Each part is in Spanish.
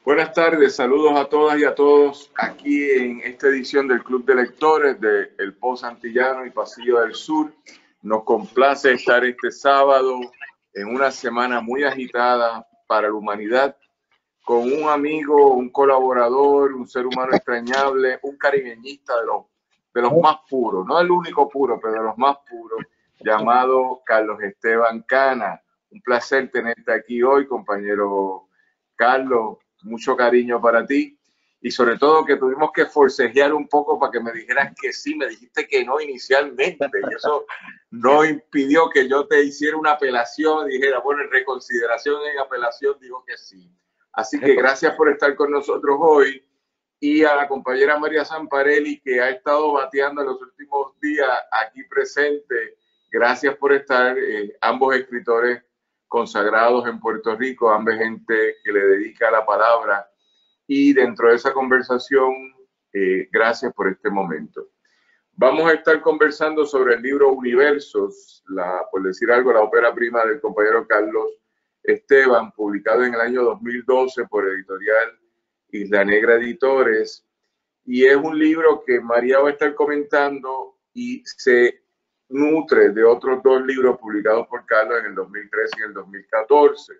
Buenas tardes, saludos a todas y a todos aquí en esta edición del Club de Lectores de El Pozo Antillano y Pasillo del Sur. Nos complace estar este sábado en una semana muy agitada para la humanidad con un amigo, un colaborador, un ser humano extrañable, un caribeñista de los más puros, no el único puro, pero de los más puros, llamado Carlos Esteban Cana. Un placer tenerte aquí hoy, compañero Carlos. Mucho cariño para ti y sobre todo que tuvimos que forcejear un poco para que me dijeras que sí, me dijiste que no inicialmente y eso no impidió que yo te hiciera una apelación y dijera, bueno, en reconsideración, en apelación, digo que sí. Así que gracias por estar con nosotros hoy y a la compañera María Zamparelli que ha estado bateando en los últimos días aquí presente. Gracias por estar, ambos escritores consagrados en Puerto Rico, ambas gente que le dedica la palabra y dentro de esa conversación, gracias por este momento. Vamos a estar conversando sobre el libro Universos, por decir algo, la ópera prima del compañero Carlos Esteban, publicado en el año 2012 por editorial Isla Negra Editores, y es un libro que María va a estar comentando y se nutre de otros dos libros publicados por Carlos en el 2013 y el 2014.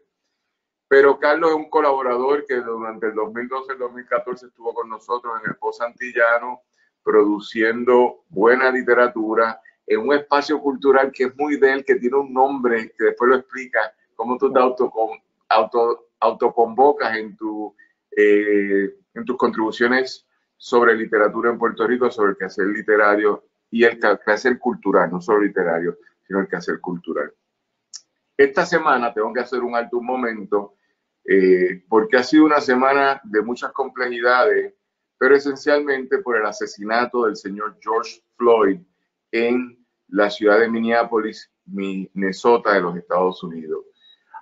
Pero Carlos es un colaborador que durante el 2012 y el 2014 estuvo con nosotros en el Pozo Antillano produciendo buena literatura en un espacio cultural que es muy de él, que tiene un nombre que después lo explica, cómo tú te autoconvocas en tus contribuciones sobre literatura en Puerto Rico, sobre el quehacer literario y el quehacer cultural, no solo literario, sino el quehacer cultural. Esta semana tengo que hacer un alto un momento, porque ha sido una semana de muchas complejidades, pero esencialmente por el asesinato del señor George Floyd en la ciudad de Minneapolis, Minnesota, de los Estados Unidos.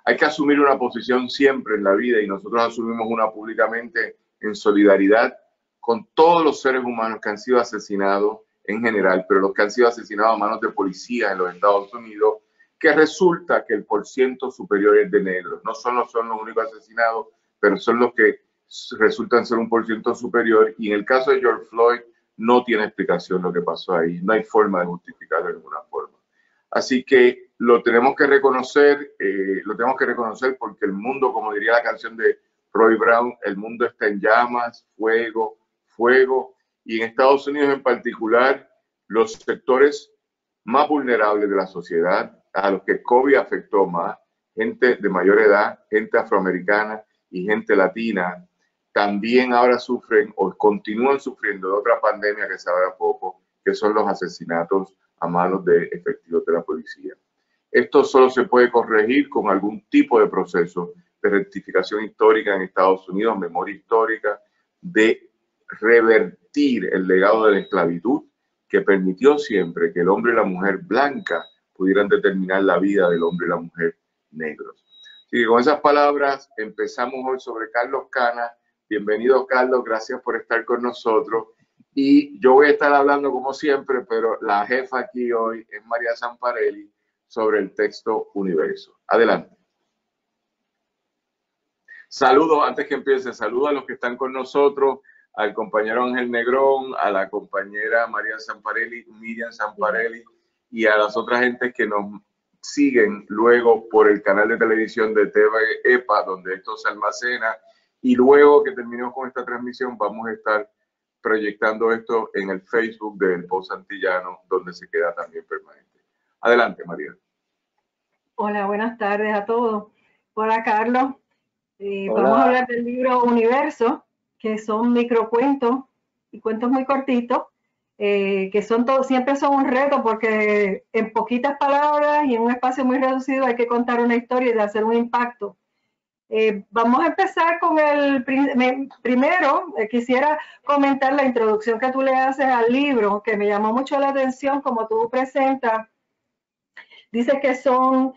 Hay que asumir una posición siempre en la vida y nosotros asumimos una públicamente en solidaridad con todos los seres humanos que han sido asesinados en general, pero los que han sido asesinados a manos de policías en los Estados Unidos, que resulta que el porciento superior es de negros. No solo son los únicos asesinados, pero son los que resultan ser un porciento superior. Y en el caso de George Floyd, no tiene explicación lo que pasó ahí. No hay forma de justificarlo de ninguna forma. Así que lo tenemos que reconocer porque el mundo, como diría la canción de Roy Brown, el mundo está en llamas, fuego, fuego. Y en Estados Unidos en particular, los sectores más vulnerables de la sociedad, a los que COVID afectó más, gente de mayor edad, gente afroamericana y gente latina, también ahora sufren o continúan sufriendo de otra pandemia que se habla poco, que son los asesinatos a manos de efectivos de la policía. Esto solo se puede corregir con algún tipo de proceso de rectificación histórica en Estados Unidos, memoria histórica, de revertir el legado de la esclavitud que permitió siempre que el hombre y la mujer blanca pudieran determinar la vida del hombre y la mujer negros. Así que con esas palabras empezamos hoy sobre Carlos Cana. Bienvenido, Carlos, gracias por estar con nosotros. Y yo voy a estar hablando como siempre, pero la jefa aquí hoy es María Zamparelli sobre el texto Universo. Adelante. Saludos, antes que empiece, saludos a los que están con nosotros, al compañero Ángel Negrón, a la compañera María Zamparelli, Miriam Zamparelli y a las otras gentes que nos siguen luego por el canal de televisión de TV EPA, donde esto se almacena. Y luego que terminemos con esta transmisión, vamos a estar proyectando esto en el Facebook del Pozo Antillano, donde se queda también permanente. Adelante, María. Hola, buenas tardes a todos. Hola, Carlos. Vamos a hablar del libro Universo, que son microcuentos y cuentos muy cortitos, que son todos, siempre son un reto porque en poquitas palabras y en un espacio muy reducido hay que contar una historia y de hacer un impacto. Vamos a empezar con el primero. Quisiera comentar la introducción que tú le haces al libro, que me llamó mucho la atención como tú presentas. Dice que son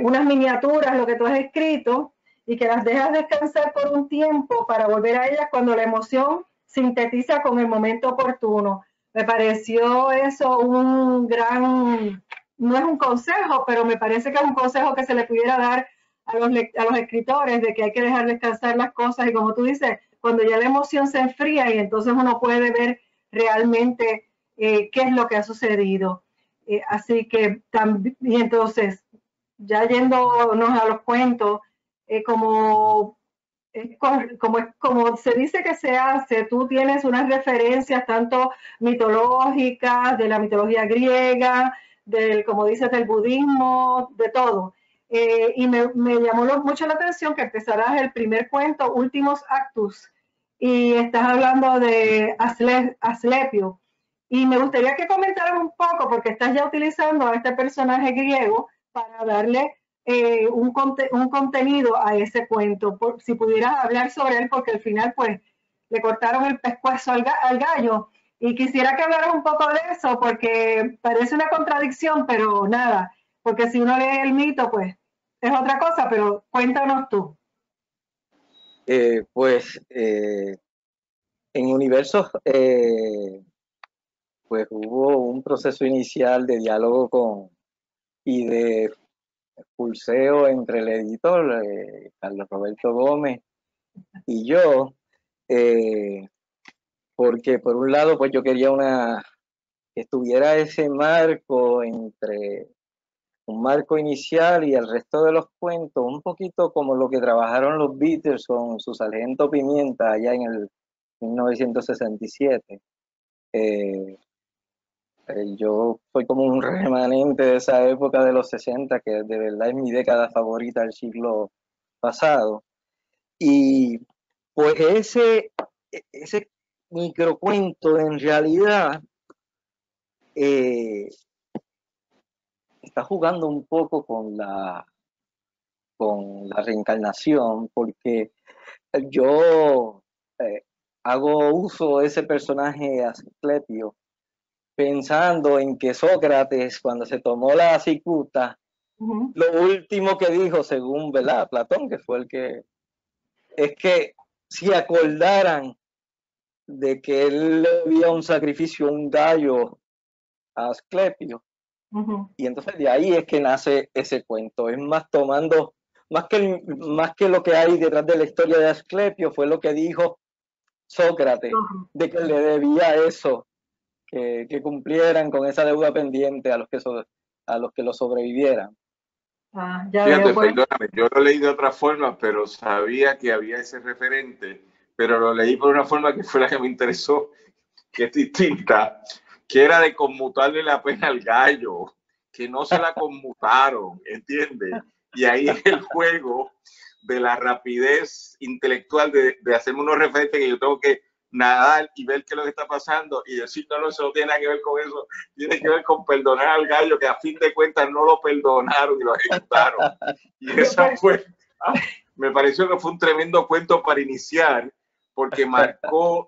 unas miniaturas lo que tú has escrito y que las dejas descansar por un tiempo para volver a ellas cuando la emoción sintetiza con el momento oportuno. Me pareció eso un gran, no es un consejo, pero me parece que es un consejo que se le pudiera dar a los escritores de que hay que dejar descansar las cosas y como tú dices, cuando ya la emoción se enfría y entonces uno puede ver realmente qué es lo que ha sucedido. Así que también, y entonces, ya yéndonos a los cuentos, como como se dice que se hace, tú tienes unas referencias tanto mitológicas, de la mitología griega, como dices, del budismo, de todo. Y me llamó mucho la atención que empezarás el primer cuento, Últimos Actus, y estás hablando de Asclepio. Y me gustaría que comentaras un poco, porque estás ya utilizando a este personaje griego para darle un contenido a ese cuento. Si pudieras hablar sobre él, porque al final pues le cortaron el pescuezo al gallo. Y quisiera que hablaras un poco de eso, porque parece una contradicción, pero nada, porque si uno lee el mito, pues es otra cosa, pero cuéntanos tú. En Universos, pues hubo un proceso inicial de diálogo y de pulseo entre el editor, Carlos Roberto Gómez, y yo, porque por un lado, pues yo quería que estuviera ese marco entre un marco inicial y el resto de los cuentos, un poquito como lo que trabajaron los Beatles con su Sargento Pimienta allá en el 1967. Yo soy como un remanente de esa época de los 60, que de verdad es mi década favorita del siglo pasado. Y pues ese microcuento en realidad está jugando un poco con la reencarnación, porque yo hago uso de ese personaje Asclepio pensando en que Sócrates, cuando se tomó la cicuta, lo último que dijo, según Platón, que fue es que si acordaran de que él le había un sacrificio, un gallo a Asclepio, y entonces de ahí es que nace ese cuento. Es más tomando, más que lo que hay detrás de la historia de Asclepio, fue lo que dijo Sócrates, de que le debía eso, que cumplieran con esa deuda pendiente a los que lo sobrevivieran. Fíjate, perdóname, yo lo leí de otra forma, pero sabía que había ese referente, pero lo leí por una forma que fue la que me interesó, que es distinta, que era de conmutarle la pena al gallo, que no se la conmutaron, ¿entiendes? Y ahí es el juego de la rapidez intelectual de hacerme unos referentes que yo tengo que nadar y ver qué es lo que está pasando y decir, no, eso no tiene nada que ver con eso, tiene que ver con perdonar al gallo, que a fin de cuentas no lo perdonaron y lo ejecutaron. Y esa fue, me pareció que fue un tremendo cuento para iniciar, porque marcó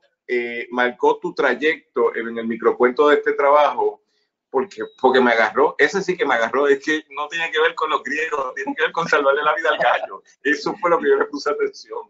tu trayecto en el microcuento de este trabajo, porque me agarró, ese sí que me agarró, es que no tiene que ver con los griegos, tiene que ver con salvarle la vida al gallo. Eso fue lo que yo le puse atención.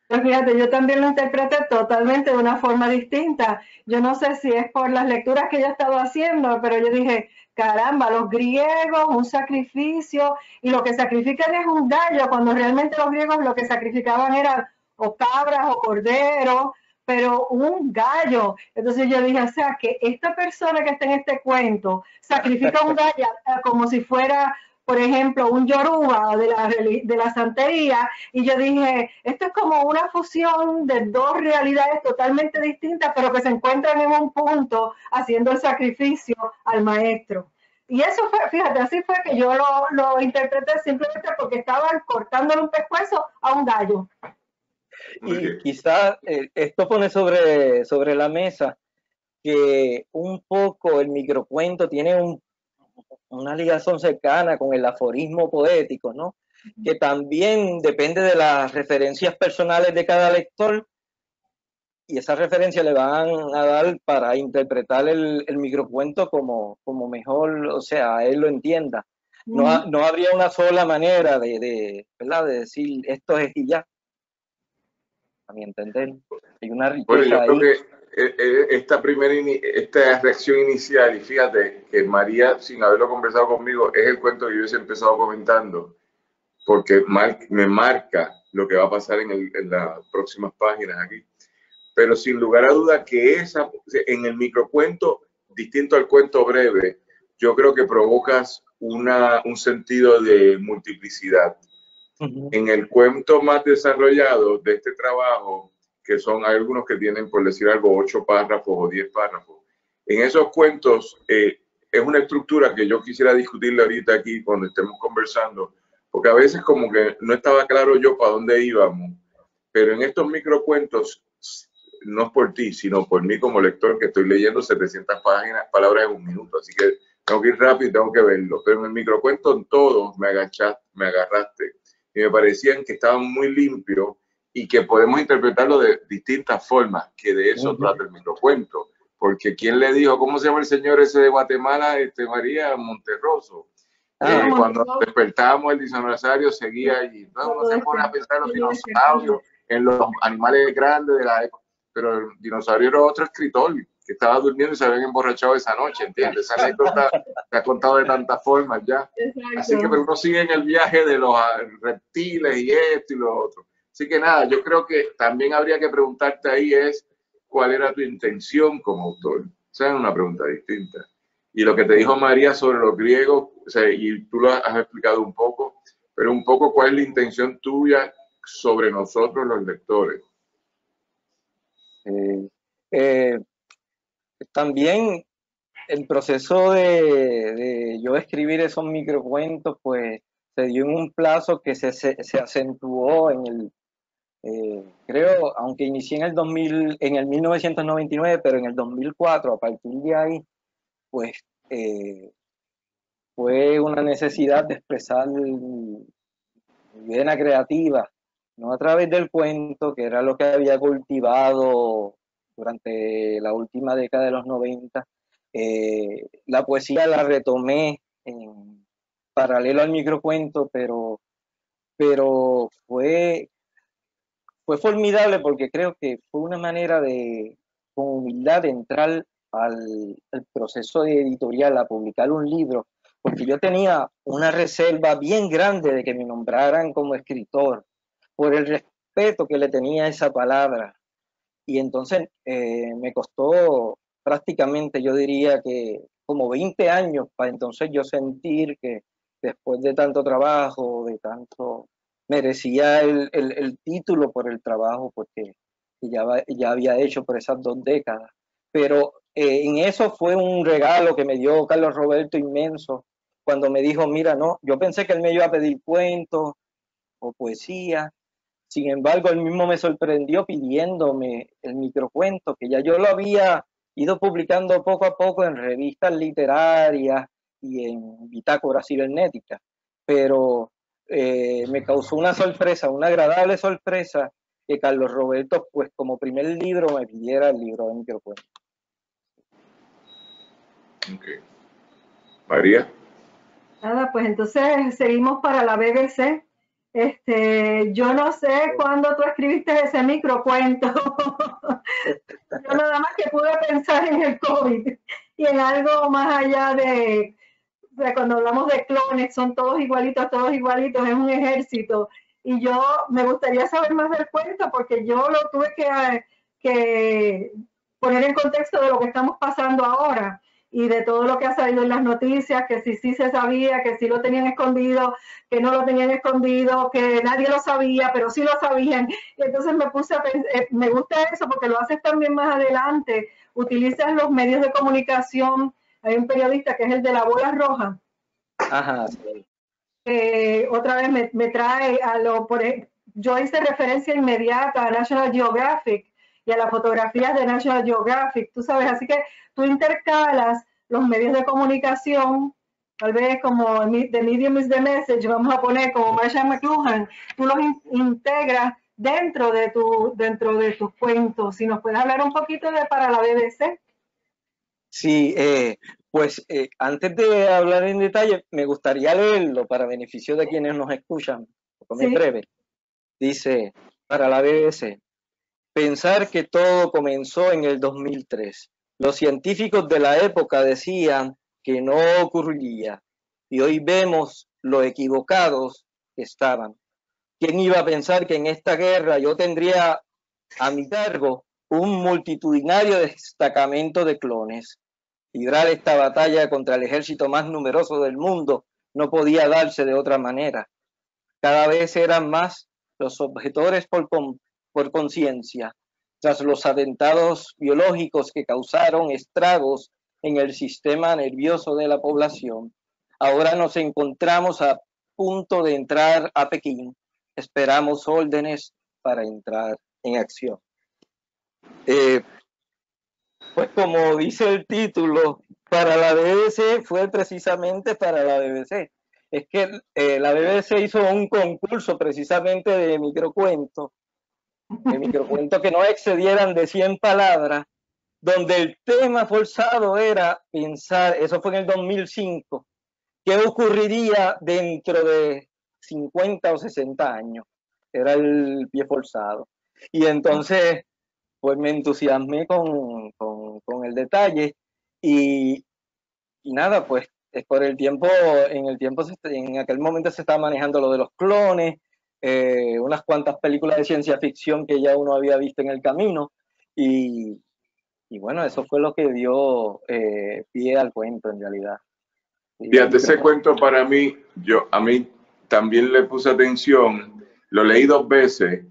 Pues fíjate, yo también lo interpreté totalmente de una forma distinta. Yo no sé si es por las lecturas que yo he estado haciendo, pero yo dije, caramba, los griegos, un sacrificio, y lo que sacrifican es un gallo, cuando realmente los griegos lo que sacrificaban eran o cabras o corderos, pero un gallo. Entonces yo dije, o sea, que esta persona que está en este cuento sacrifica un gallo como si fuera, por ejemplo, un yoruba de la santería, y yo dije, esto es como una fusión de dos realidades totalmente distintas, pero que se encuentran en un punto haciendo el sacrificio al maestro. Y eso fue, fíjate, así fue que yo lo interpreté simplemente porque estaban cortándole un pescuezo a un gallo. Y quizás esto pone sobre la mesa que un poco el microcuento tiene una ligación cercana con el aforismo poético, ¿no? Que también depende de las referencias personales de cada lector, y esas referencias le van a dar para interpretar el microcuento como mejor, o sea, él lo entienda. No habría una sola manera ¿verdad? De decir esto es y ya. A mi entender, hay una riqueza. Bueno, yo creo que esta reacción inicial, y fíjate que María, sin haberlo conversado conmigo, es el cuento que yo hubiese empezado comentando, porque me marca lo que va a pasar en las próximas páginas aquí. Pero sin lugar a duda que en el microcuento, distinto al cuento breve, yo creo que provocas un sentido de multiplicidad. En el cuento más desarrollado de este trabajo, que hay algunos que tienen, por decir algo, 8 párrafos o 10 párrafos, en esos cuentos es una estructura que yo quisiera discutirle ahorita aquí cuando estemos conversando, porque a veces como que no estaba claro yo para dónde íbamos, pero en estos microcuentos, no es por ti, sino por mí como lector, que estoy leyendo 700 palabras en un minuto, así que tengo que ir rápido y tengo que verlo, pero en el microcuento en todos me agarraste, y me parecían que estaban muy limpios y que podemos interpretarlo de distintas formas, que de eso trata el microcuento. Porque ¿quién le dijo, cómo se llama el señor ese de Guatemala, María Monterroso? Cuando despertábamos el dinosaurio seguía allí. Entonces uno se pone a pensar en los dinosaurios, en los animales grandes de la época, pero el dinosaurio era otro escritor que estaba durmiendo y se habían emborrachado esa noche, ¿entiendes? Esa anécdota se ha contado de tantas formas ya. Exacto. Así que pero uno sigue en el viaje de los reptiles y esto y lo otro. Así que nada, yo creo que también habría que preguntarte ahí ¿cuál era tu intención como autor? Esa es una pregunta distinta. Y lo que te dijo María sobre los griegos, o sea, y tú lo has explicado un poco, pero un poco cuál es la intención tuya sobre nosotros los lectores. También el proceso de yo escribir esos microcuentos, pues se dio en un plazo que se acentuó en el, creo, aunque inicié en el 1999, pero en el 2004, a partir de ahí, pues fue una necesidad de expresar mi vena creativa, no a través del cuento, que era lo que había cultivado durante la última década de los 90. La poesía la retomé en paralelo al microcuento, pero fue formidable porque creo que fue una manera con humildad, de entrar al proceso editorial, a publicar un libro, porque yo tenía una reserva bien grande de que me nombraran como escritor, por el respeto que le tenía a esa palabra. Y entonces me costó prácticamente, yo diría que como 20 años para entonces yo sentir que después de tanto trabajo, merecía el título por el trabajo porque ya había hecho por esas 2 décadas. Pero en eso fue un regalo que me dio Carlos Roberto inmenso, cuando me dijo, mira, no, yo pensé que él me iba a pedir cuentos o poesía. Sin embargo, él mismo me sorprendió pidiéndome el microcuento, que ya yo lo había ido publicando poco a poco en revistas literarias y en bitácoras cibernéticas. Pero me causó una sorpresa, una agradable sorpresa, que Carlos Roberto, pues como primer libro, me pidiera el libro de microcuento. Okay. María. Nada, pues entonces seguimos para la BBC. Yo no sé cuándo tú escribiste ese microcuento. Yo nada más que pude pensar en el COVID y en algo más allá de cuando hablamos de clones, son todos igualitos, es un ejército. Y yo me gustaría saber más del cuento porque yo lo tuve que poner en contexto de lo que estamos pasando ahora y de todo lo que ha salido en las noticias, que sí se sabía, que sí lo tenían escondido, que no lo tenían escondido, que nadie lo sabía, pero sí lo sabían. Y entonces me puse a pensar, me gusta eso porque lo haces también más adelante, utilizas los medios de comunicación. Hay un periodista que es el de la bola roja. Ajá, sí. Otra vez me trae yo hice referencia inmediata a National Geographic y a las fotografías de National Geographic, tú sabes, así que tú intercalas los medios de comunicación, tal vez como The Medium is the Message, vamos a poner como Marshall McLuhan, tú los integras dentro de tus cuentos. Si nos puedes hablar un poquito para la BBC. Sí, pues antes de hablar en detalle, me gustaría leerlo para beneficio de quienes nos escuchan, porque es breve. Dice, para la BBC, pensar que todo comenzó en el 2003. Los científicos de la época decían que no ocurriría, y hoy vemos lo equivocados estaban. ¿Quién iba a pensar que en esta guerra yo tendría a mi cargo un multitudinario destacamento de clones? Librar esta batalla contra el ejército más numeroso del mundo no podía darse de otra manera. Cada vez eran más los objetores por conciencia, tras los atentados biológicos que causaron estragos en el sistema nervioso de la población. Ahora nos encontramos a punto de entrar a Pekín. Esperamos órdenes para entrar en acción. Pues como dice el título, para la BBC fue precisamente para la BBC. Es que la BBC hizo un concurso precisamente de microcuentos que no excedieran de 100 palabras, donde el tema forzado era pensar, eso fue en el 2005, ¿qué ocurriría dentro de 50 o 60 años? Era el pie forzado. Y entonces, pues me entusiasmé con el detalle y nada, pues es por el tiempo, en aquel momento se estaba manejando lo de los clones, unas cuantas películas de ciencia ficción que ya uno había visto en el camino y bueno, eso fue lo que dio pie al cuento en realidad. Fíjate, ese cuento para mí, a mí también le puse atención, lo leí 2 veces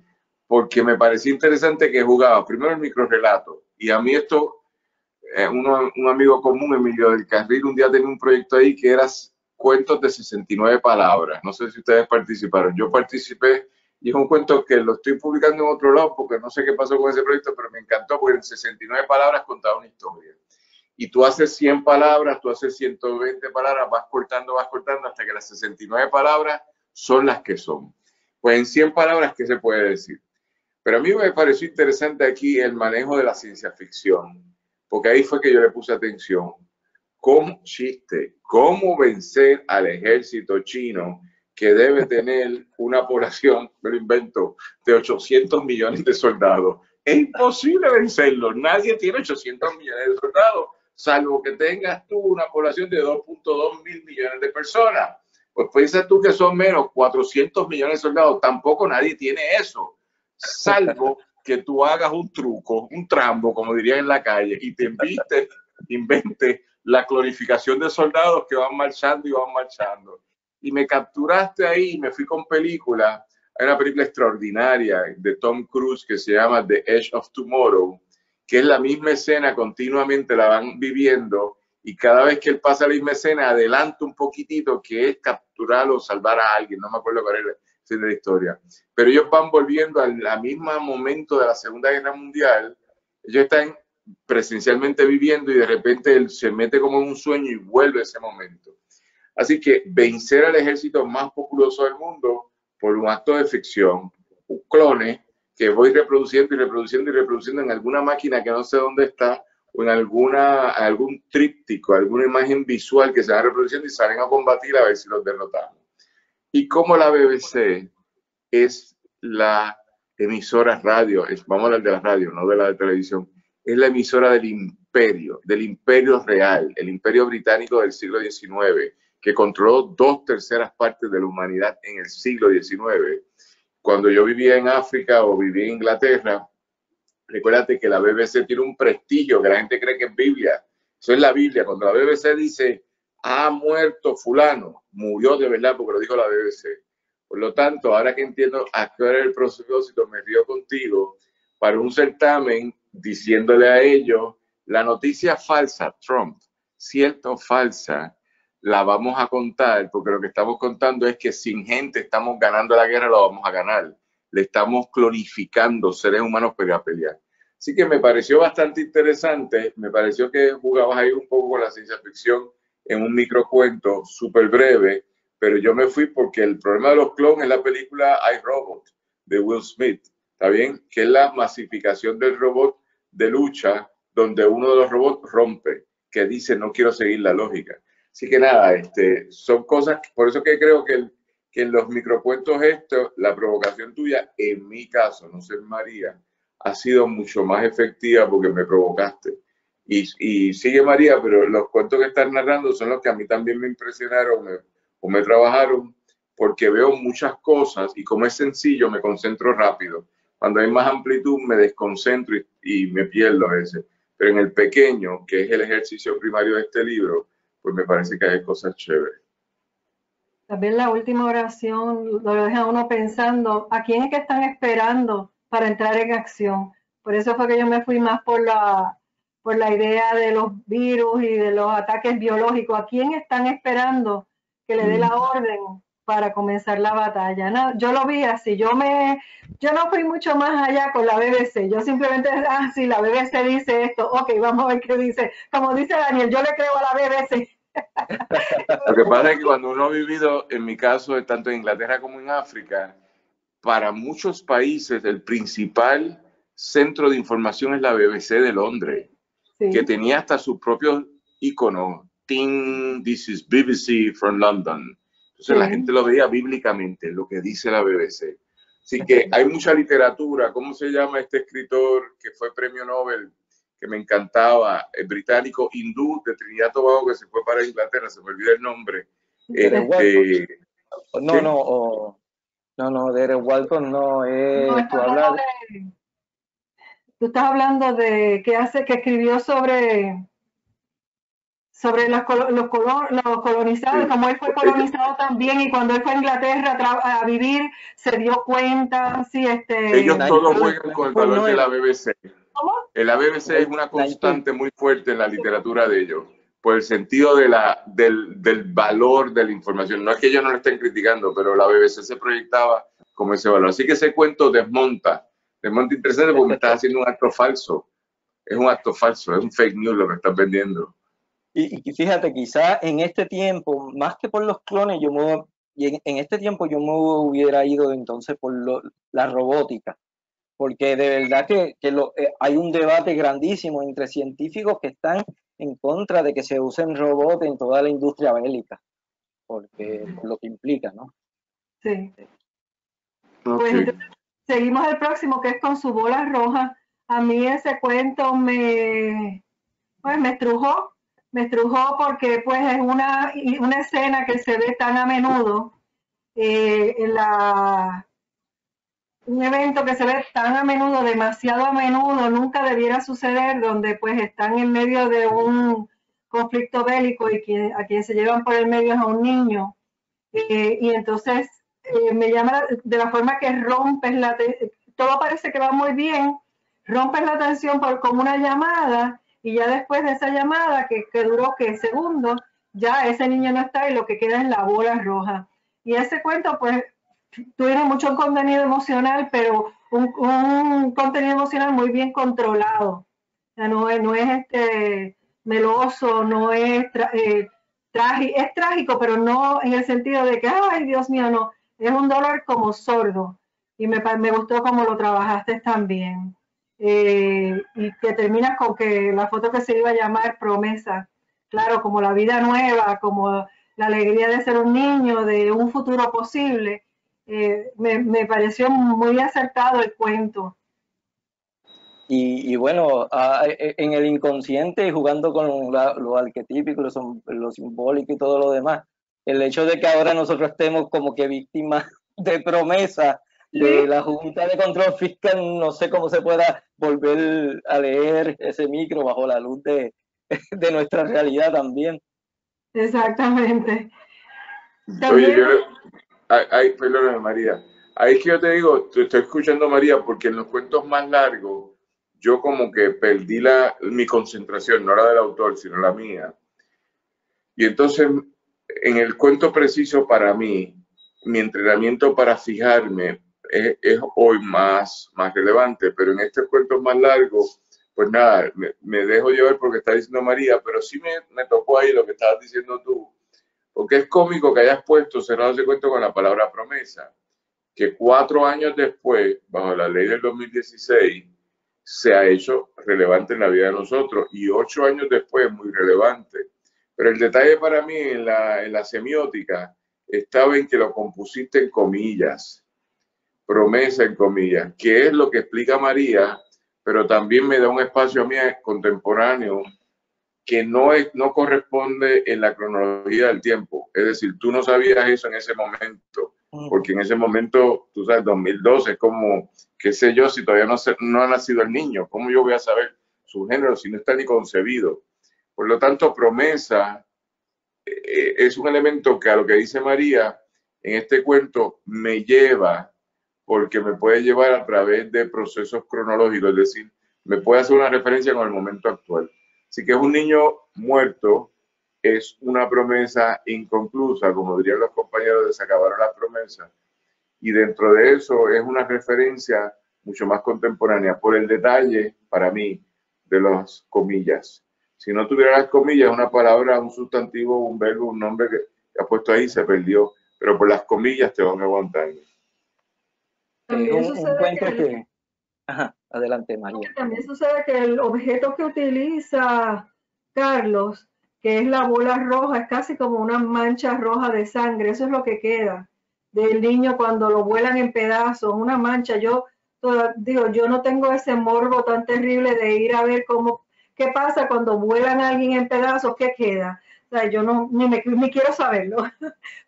porque me pareció interesante que jugaba primero el microrrelato y a mí esto, un amigo común, Emilio del Carril, un día tenía un proyecto ahí que era cuentos de 69 palabras, no sé si ustedes participaron, yo participé y es un cuento que lo estoy publicando en otro lado porque no sé qué pasó con ese proyecto, pero me encantó porque en 69 palabras contaba una historia. Y tú haces 100 palabras, tú haces 120 palabras, vas cortando hasta que las 69 palabras son las que son. Pues en 100 palabras, ¿qué se puede decir? Pero a mí me pareció interesante aquí el manejo de la ciencia ficción, porque ahí fue que yo le puse atención. ¿Cómo vencer al ejército chino que debe tener una población, me lo invento, de 800 millones de soldados? Es imposible vencerlo. Nadie tiene 800 millones de soldados, salvo que tengas tú una población de 2.2 mil millones de personas. Pues piensa tú que son menos 400 millones de soldados. Tampoco nadie tiene eso, salvo que tú hagas un truco, un trambo, como dirían en la calle, y te inventes la clonificación de soldados que van marchando y van marchando. Y me capturaste ahí y me fui con películas. Hay una película extraordinaria de Tom Cruise que se llama The Edge of Tomorrow, que es la misma escena, continuamente la van viviendo y cada vez que él pasa la misma escena adelanta un poquitito, que es capturar o salvar a alguien, no me acuerdo cuál es la historia, pero ellos van volviendo al mismo momento de la Segunda Guerra Mundial. Ellos están presencialmente viviendo y de repente él se mete como en un sueño y vuelve a ese momento. Así que vencer al ejército más populoso del mundo por un acto de ficción, un clone que voy reproduciendo y reproduciendo y reproduciendo en alguna máquina que no sé dónde está, o en algún tríptico, alguna imagen visual que se va reproduciendo y salen a combatir a ver si los derrotamos. Y como la BBC es la emisora radio, vamos a hablar de la radio, no de la de televisión, es la emisora del imperio real, el imperio británico del siglo XIX, que controló 2/3 partes de la humanidad en el siglo XIX. Cuando yo vivía en África o vivía en Inglaterra, recuérdate que la BBC tiene un prestigio que la gente cree que es Biblia. Eso es la Biblia. Cuando la BBC dice, ha muerto fulano, murió de verdad porque lo dijo la BBC. Por lo tanto, ahora que entiendo a qué era el propósito, me río contigo, para un certamen diciéndole a ellos, la noticia falsa, Trump, cierta o falsa, la vamos a contar, porque lo que estamos contando es que sin gente estamos ganando la guerra, lo vamos a ganar. Le estamos clonificando seres humanos para pelear. Así que me pareció bastante interesante, me pareció que jugabas ahí un poco con la ciencia ficción en un microcuento súper breve, pero yo me fui porque el problema de los clones es la película I, Robot de Will Smith, ¿está bien? Que es la masificación del robot de lucha, donde uno de los robots rompe, que dice no quiero seguir la lógica. Así que nada, son cosas, por eso que creo que en los microcuentos la provocación tuya, en mi caso, no sé María, ha sido mucho más efectiva porque me provocaste. Y sigue María, pero los cuentos que estás narrando son los que a mí también me impresionaron o me trabajaron, porque veo muchas cosas y como es sencillo me concentro rápido. Cuando hay más amplitud me desconcentro y me pierdo a veces. Pero en el pequeño, que es el ejercicio primario de este libro, pues me parece que hay cosas chéveres. También la última oración lo deja uno pensando, ¿a quién es que están esperando para entrar en acción? Por eso fue que yo me fui más por la idea de los virus y de los ataques biológicos. ¿A quién están esperando que le dé la orden para comenzar la batalla? No, yo lo vi así, yo no fui mucho más allá con la BBC. Yo simplemente, sí, la BBC dice esto, ok, vamos a ver qué dice. Como dice Daniel, yo le creo a la BBC. Lo que pasa es que cuando uno ha vivido, en mi caso, tanto en Inglaterra como en África, para muchos países el principal centro de información es la BBC de Londres, sí, que tenía hasta sus propios iconos. This is BBC from London. Entonces sí, la gente lo veía bíblicamente, lo que dice la BBC. Así que hay mucha literatura. ¿Cómo se llama este escritor que fue premio Nobel, que me encantaba, el británico hindú de Trinidad y Tobago, que se fue para Inglaterra, se me olvida el nombre? No, Derek Walton no es. Tú estás hablando de que escribió sobre los colonizados, sí, como él fue colonizado también, y cuando él fue a Inglaterra a vivir, se dio cuenta, sí, ellos todos juegan con el valor de la BBC. ¿Cómo? La BBC es una constante muy fuerte en la literatura de ellos, por el sentido del valor de la información. No es que ellos no lo estén criticando, pero la BBC se proyectaba como ese valor. Así que ese cuento desmonta interesante porque me estás haciendo un acto falso. Es un acto falso, es un fake news lo que estás vendiendo. Y fíjate, quizá en este tiempo, más que por los clones, en este tiempo yo me hubiera ido entonces por la robótica, porque de verdad que hay un debate grandísimo entre científicos que están en contra de que se usen robots en toda la industria bélica, porque por lo que implica, ¿no? Sí. Okay. Pues entonces, seguimos el próximo, que es Con su bola roja. A mí ese cuento me estrujó porque pues es una escena que se ve tan a menudo, un evento que se ve tan a menudo, demasiado a menudo, nunca debiera suceder, donde pues están en medio de un conflicto bélico y a quien se llevan por el medio es a un niño. Y entonces me llama de la forma que rompes todo parece que va muy bien, rompes la tensión como una llamada, y ya después de esa llamada que duró segundos, ya ese niño no está y lo que queda es la bola roja. Y ese cuento pues tiene mucho contenido emocional, pero un contenido emocional muy bien controlado. O sea, no es meloso, no es es trágico, pero no en el sentido de que, ay, Dios mío, no. Es un dolor como sordo. Y me gustó cómo lo trabajaste también. Y que terminas con que la foto que se iba a llamar Promesa. Claro, como la vida nueva, como la alegría de ser un niño, de un futuro posible. Me pareció muy acertado el cuento. Y bueno, en el inconsciente, jugando con lo arquetípico, lo simbólico y todo lo demás, el hecho de que ahora nosotros estemos como que víctimas de Promesa de la Junta de Control Fiscal, no sé cómo se pueda volver a leer ese micro bajo la luz de nuestra realidad también. Exactamente. También... Oye, perdóname, María. Ahí es que yo te digo, te estoy escuchando, María, porque en los cuentos más largos yo como que perdí mi concentración, no la del autor, sino la mía. Y entonces, en el cuento preciso para mí, mi entrenamiento para fijarme es hoy más relevante, pero en estos cuentos más largos, pues nada, me dejo llevar porque está diciendo María, pero sí me tocó ahí lo que estabas diciendo tú, porque es cómico que hayas puesto cerrado ese cuento con la palabra promesa, que 4 años después, bajo la ley del 2016, se ha hecho relevante en la vida de nosotros, y 8 años después muy relevante. Pero el detalle para mí en la semiótica estaba en que lo compusiste en comillas, promesa en comillas, que es lo que explica María, pero también me da un espacio a mí contemporáneo que no corresponde en la cronología del tiempo. Es decir, tú no sabías eso en ese momento, porque en ese momento, tú sabes, 2012 es como, qué sé yo, si todavía no ha nacido el niño, ¿cómo yo voy a saber su género si no está ni concebido? Por lo tanto, promesa es un elemento que, a lo que dice María, en este cuento me lleva, porque me puede llevar a través de procesos cronológicos, es decir, me puede hacer una referencia con el momento actual. Así que es un niño muerto, es una promesa inconclusa, como dirían los compañeros de Se acabaron las promesas, y dentro de eso es una referencia mucho más contemporánea por el detalle, para mí, de las comillas. Si no tuviera las comillas, una palabra, un sustantivo, un verbo, un nombre que ha puesto ahí se perdió, pero por las comillas te van aguantando. También un sucede cuento que que... Ajá, adelante, María. También sucede que el objeto que utiliza Carlos, que es la bola roja, es casi como una mancha roja de sangre. Eso es lo que queda del niño cuando lo vuelan en pedazos, una mancha. Yo digo, yo no tengo ese morbo tan terrible de ir a ver qué pasa cuando vuelan a alguien en pedazos, qué queda. O sea, yo ni quiero saberlo,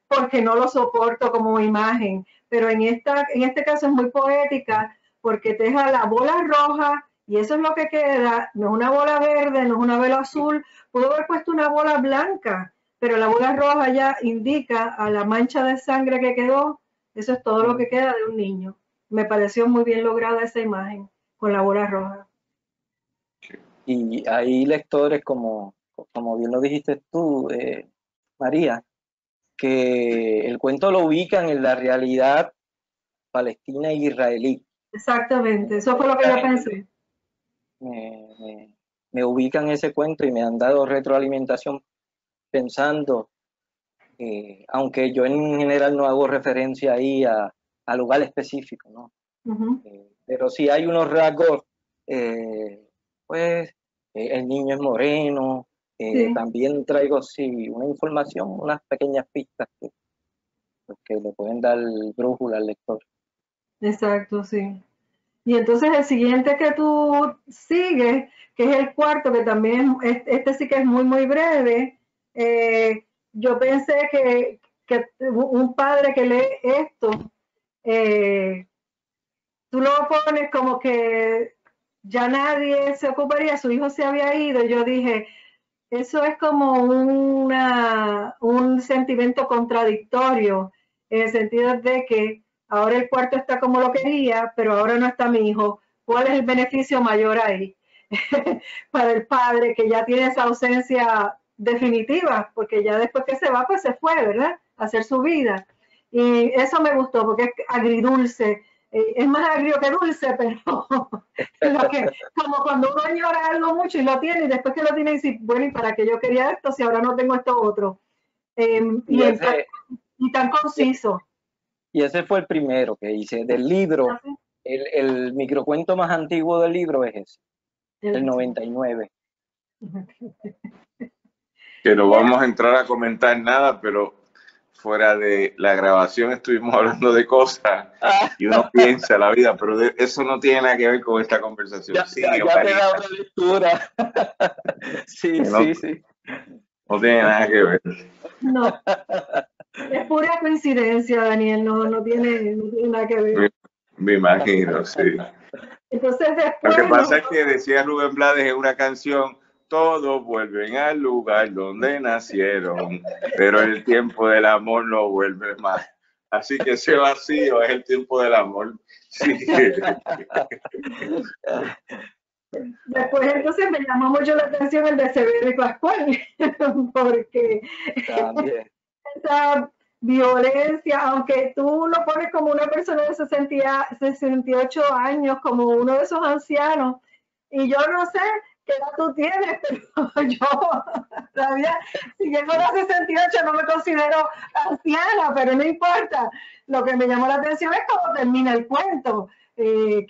porque no lo soporto como imagen. Pero en este caso es muy poética, porque te deja la bola roja y eso es lo que queda, no es una bola verde, no es una bola azul, pudo haber puesto una bola blanca, pero la bola roja ya indica a la mancha de sangre que quedó, eso es todo lo que queda de un niño. Me pareció muy bien lograda esa imagen con la bola roja. Y hay lectores, como bien lo dijiste tú, María, que el cuento lo ubican en la realidad palestina e israelí. Exactamente, eso fue lo que yo pensé. Me ubican ese cuento y me han dado retroalimentación pensando, aunque yo en general no hago referencia ahí a lugar específico, ¿no? Pero sí hay unos rasgos, pues el niño es moreno, Sí. también traigo una información, unas pequeñas pistas que le pueden dar brújula al lector. Exacto, sí. Y entonces el siguiente que tú sigues, que es el cuarto, que también este sí que es muy, muy breve, yo pensé que un padre que lee esto, tú lo pones como que ya nadie se ocuparía, su hijo se había ido, yo dije, eso es como un sentimiento contradictorio, en el sentido de que ahora el cuarto está como lo quería, pero ahora no está mi hijo. ¿Cuál es el beneficio mayor ahí? Para el padre que ya tiene esa ausencia definitiva, porque ya después que se va, pues se fue, ¿verdad? A hacer su vida. Y eso me gustó, porque es agridulce. Es más agrio que dulce, pero como cuando uno añora algo mucho y lo tiene, y después que lo tiene, dice, bueno, ¿y para qué yo quería esto si ahora no tengo esto otro? Y tan conciso. Y ese fue el primero que hice del libro. El microcuento más antiguo del libro es ese, el 99. Que no vamos a entrar a comentar nada, pero fuera de la grabación estuvimos hablando de cosas y uno piensa la vida, pero eso no tiene nada que ver con esta conversación. Ya te da una lectura. Sí. No tiene nada que ver. No. Es pura coincidencia, Daniel, no tiene nada que ver. Me imagino, sí. Entonces después... Lo que pasa es que decía Rubén Blades en una canción, todos vuelven al lugar donde nacieron, pero el tiempo del amor no vuelve más. Así que ese vacío es el tiempo del amor. Sí. Después entonces me llamó mucho la atención el de Severo y Pascual, porque esa violencia, aunque tú lo pones como una persona de 68 años, como uno de esos ancianos, y yo no sé qué edad tú tienes, pero yo todavía, si llego a los 68 no me considero anciana, pero no importa. Lo que me llamó la atención es cómo termina el cuento. Que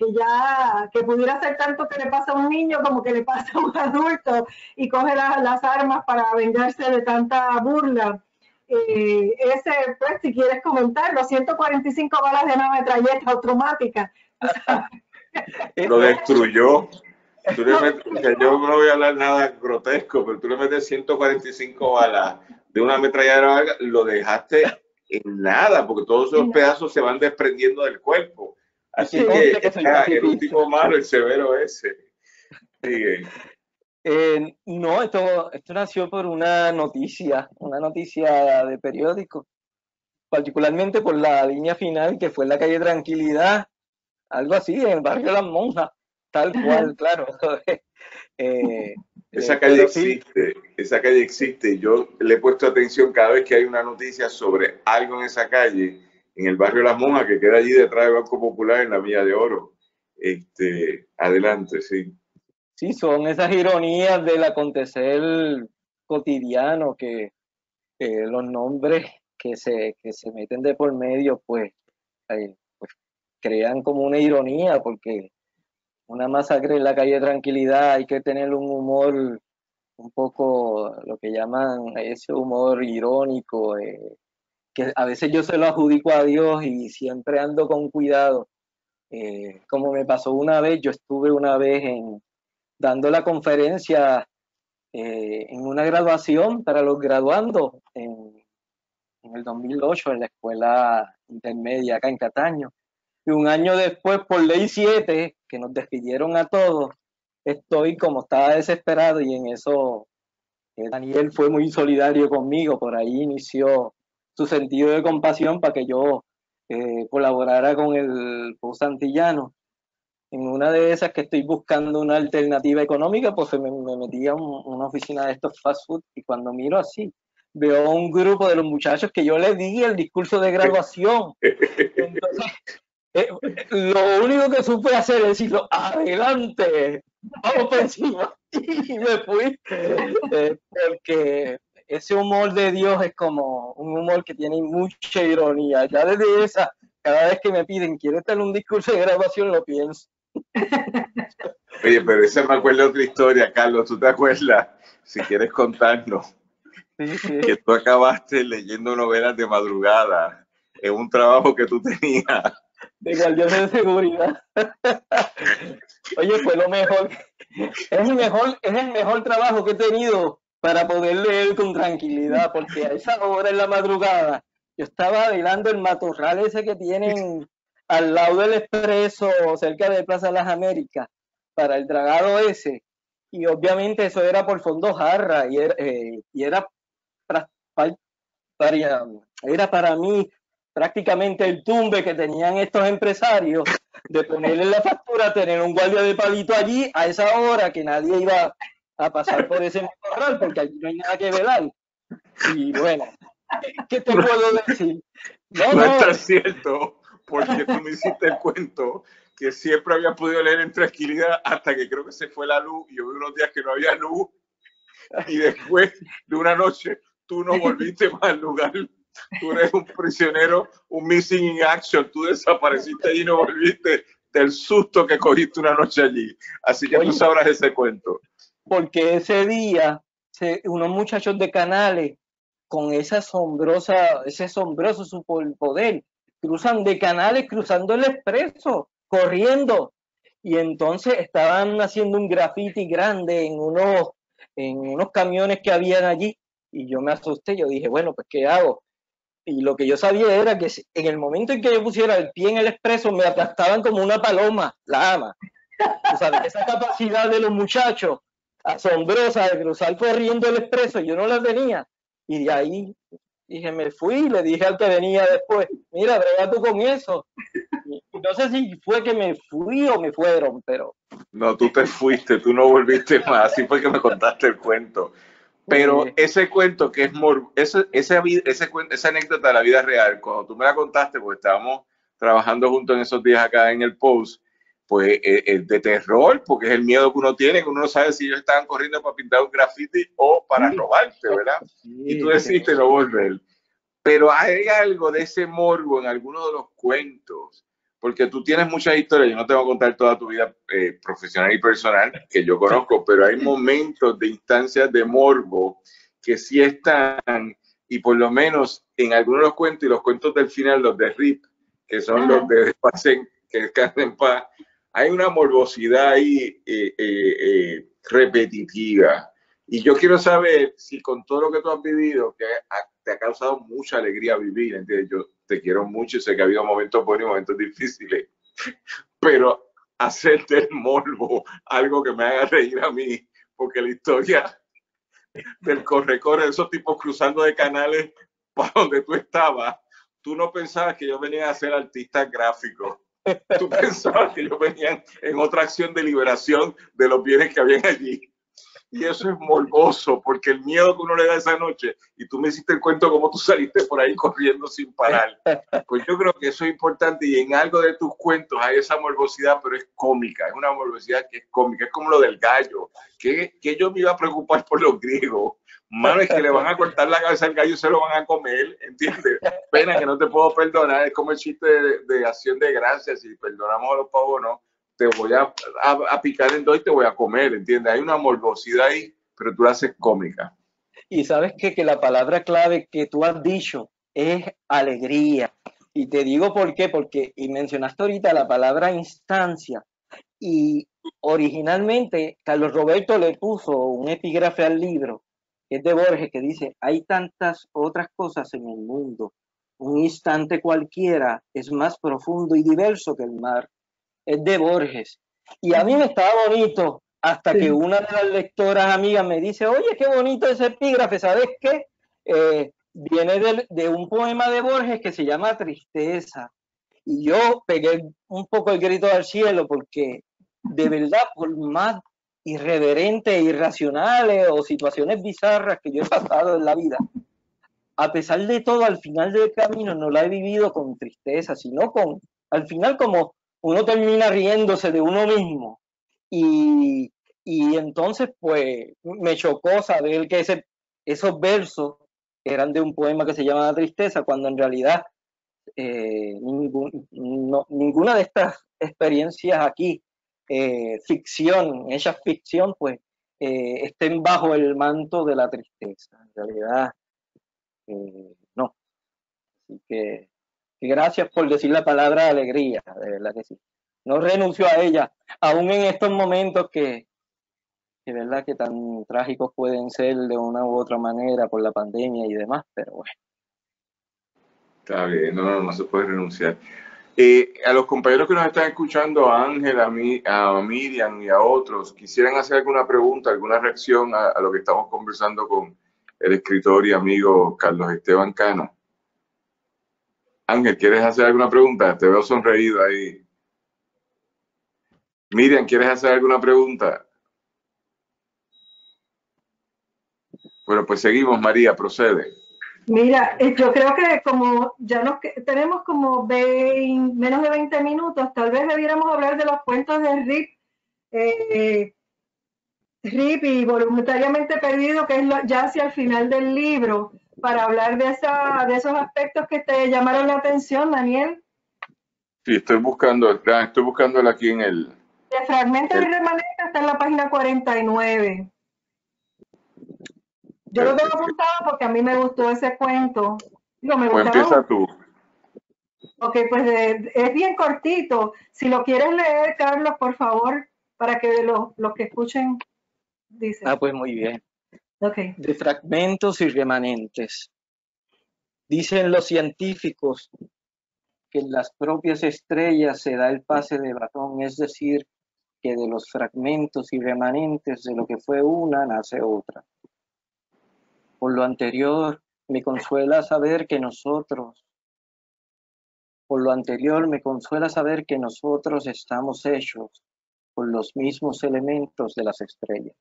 pudiera ser tanto que le pasa a un niño como que le pasa a un adulto y coge las armas para vengarse de tanta burla. Pues, si quieres comentarlo, 145 balas de una metralleta automática. Lo destruyó. tú le metes, o sea, yo no voy a hablar nada grotesco, pero tú le metes 145 balas de una ametralladora larga, lo dejaste en nada, porque todos esos pedazos se van desprendiendo del cuerpo. Así que el último malo, el severo ese. Sigue. No, esto nació por una noticia de periódico, particularmente por la línea final, que fue en la calle Tranquilidad, algo así, en el barrio Las Monjas, tal cual, claro. Esa calle existe, esa calle existe. Yo le he puesto atención cada vez que hay una noticia sobre algo en esa calle, en el barrio Las Monjas, que queda allí detrás del Banco Popular en la Milla de Oro. Adelante, sí. Sí, son esas ironías del acontecer cotidiano que los nombres que se meten de por medio, pues crean como una ironía, porque una masacre en la calle Tranquilidad hay que tener un humor un poco, lo que llaman ese humor irónico, que a veces yo se lo adjudico a Dios y siempre ando con cuidado. Como me pasó una vez, yo estuve una vez dando la conferencia en una graduación para los graduandos en el 2008 en la escuela intermedia acá en Cataño. Y un año después, por ley 7, que nos despidieron a todos, como estaba desesperado, y en eso Daniel fue muy solidario conmigo, por ahí inició su sentido de compasión para que yo colaborara con el post antillano. En una de esas que estoy buscando una alternativa económica, pues me metí a una oficina de estos fast food, y cuando miro así, veo un grupo de los muchachos que yo les di el discurso de graduación. Entonces, lo único que supe hacer es decirlo, adelante, vamos por encima, y me fui, porque ese humor de Dios es como un humor que tiene mucha ironía. Ya desde esa, cada vez que me piden, ¿quieres tener un discurso de graduación? Lo pienso. Oye, pero esa me acuerdo de otra historia, Carlos, ¿tú te acuerdas? Si quieres contarnos, sí. Que tú acabaste leyendo novelas de madrugada en un trabajo que tú tenías. De guardia de seguridad. Oye, fue lo mejor. Es el mejor trabajo que he tenido para poder leer con tranquilidad, porque a esa hora en la madrugada yo estaba velando el matorral ese que tienen al lado del Expreso, cerca de Plaza de las Américas, para el dragado ese, y obviamente eso era por fondo jarra, y era para mí prácticamente el tumbe que tenían estos empresarios de ponerle la factura, tener un guardia de palito allí a esa hora que nadie iba a pasar por ese matorral, porque allí no hay nada que velar. Y bueno, ¿qué te puedo decir? No es tan cierto, porque tú me hiciste el cuento que siempre había podido leer en tranquilidad hasta que creo que se fue la luz y hubo unos días que no había luz, y después de una noche tú no volviste más al lugar. Tú eres un prisionero, un missing in action. Tú desapareciste y no volviste del susto que cogiste una noche allí. Así que tú sabrás ese cuento. Porque ese día, unos muchachos de Canales, con ese asombroso superpoder, cruzan de Canales, cruzando el Expreso, corriendo. Y entonces estaban haciendo un graffiti grande en unos camiones que habían allí. Y yo me asusté, yo dije, bueno, pues ¿qué hago? Y lo que yo sabía era que en el momento en que yo pusiera el pie en el Expreso, me aplastaban como una paloma, la ama. O sea, esa capacidad de los muchachos, asombrosa, de cruzar corriendo el Expreso, yo no la tenía. Y de ahí dije, me fui, y le dije al que venía después, mira, brega tú con eso. Y no sé si fue que me fui o me fueron, pero... No, tú te fuiste, tú no volviste más, así fue que me contaste el cuento. Pero ese cuento que es esa anécdota de la vida real, cuando tú me la contaste, porque estábamos trabajando juntos en esos días acá en el Post, pues es de terror, porque es el miedo que uno tiene, que uno no sabe si ellos estaban corriendo para pintar un graffiti o para robarte, ¿verdad? Y tú decidiste no volver. Pero hay algo de ese morbo en algunos de los cuentos, porque tú tienes muchas historias. Yo no te voy a contar toda tu vida profesional y personal que yo conozco, pero hay momentos de instancias de morbo que sí están, y por lo menos en algunos de los cuentos, y los cuentos del final, los de Rip, que son los de Pasen, que descansen en paz, hay una morbosidad ahí repetitiva. Y yo quiero saber si con todo lo que tú has vivido, que te ha causado mucha alegría vivir, ¿entiendes? Yo te quiero mucho y sé que ha habido momentos buenos y momentos difíciles, pero hacer del morbo algo que me haga reír a mí, porque la historia del corre-corre, de esos tipos cruzando de canales para donde tú estabas, tú no pensabas que yo venía a ser artista gráfico. Tú pensabas que yo venía en otra acción de liberación de los bienes que habían allí. Y eso es morboso, porque el miedo que uno le da esa noche, y tú me hiciste el cuento como tú saliste por ahí corriendo sin parar, pues yo creo que eso es importante, y en algo de tus cuentos hay esa morbosidad, pero es cómica, es una morbosidad que es cómica, es como lo del gallo, que yo me iba a preocupar por los griegos, mano, es que le van a cortar la cabeza al gallo y se lo van a comer, ¿entiendes? Pena que no te puedo perdonar, es como el chiste de acción de gracias, si perdonamos a los pavos, ¿no? Te voy a picar en dos y te voy a comer, ¿entiendes? Hay una morbosidad ahí, pero tú la haces cómica. Y sabes que la palabra clave que tú has dicho es alegría. Y te digo por qué, porque y mencionaste ahorita la palabra instancia. Y originalmente Carlos Roberto le puso un epígrafe al libro, que es de Borges, que dice, hay tantas otras cosas en el mundo. Un instante cualquiera es más profundo y diverso que el mar. Es de Borges. Y a mí me estaba bonito hasta que una de las lectoras amigas me dice, oye, qué bonito ese epígrafe, ¿sabes qué? Viene de un poema de Borges que se llama Tristeza. Y yo pegué un poco el grito al cielo porque de verdad, por más irreverentes e irracionales o situaciones bizarras que yo he pasado en la vida, a pesar de todo, al final del camino no la he vivido con tristeza, sino al final como uno termina riéndose de uno mismo. Y entonces, pues, me chocó saber que esos versos eran de un poema que se llama La Tristeza, cuando en realidad ninguna de estas experiencias aquí, hechas ficción, pues, estén bajo el manto de la tristeza. En realidad, no. Así que gracias por decir la palabra alegría, de verdad que sí. No renuncio a ella, aún en estos momentos que verdad que tan trágicos pueden ser de una u otra manera por la pandemia y demás, pero bueno. Está bien, no se puede renunciar. A los compañeros que nos están escuchando, a Ángel, a Miriam y a otros, ¿quisieran hacer alguna pregunta, alguna reacción a lo que estamos conversando con el escritor y amigo Carlos Esteban Cano? Ángel, ¿quieres hacer alguna pregunta? Te veo sonreído ahí. Miriam, ¿quieres hacer alguna pregunta? Bueno, pues seguimos, María, procede. Mira, yo creo que como ya tenemos como menos de 20 minutos, tal vez debiéramos hablar de los cuentos de Rip y Voluntariamente Perdido, que es ya hacia el final del libro, para hablar de esos aspectos que te llamaron la atención, Daniel. Sí, estoy buscándola aquí en el... De Fragmentos y Remanentes está en la página 49. Yo lo tengo apuntado porque a mí me gustó ese cuento. Pues empieza tú. Ok, pues es bien cortito. Si lo quieres leer, Carlos, por favor, para que los que escuchen dicen. Pues muy bien. Okay. De fragmentos y remanentes. Dicen los científicos que en las propias estrellas se da el pase de batón, es decir, que de los fragmentos y remanentes de lo que fue una nace otra. Por lo anterior, me consuela saber que nosotros estamos hechos por los mismos elementos de las estrellas.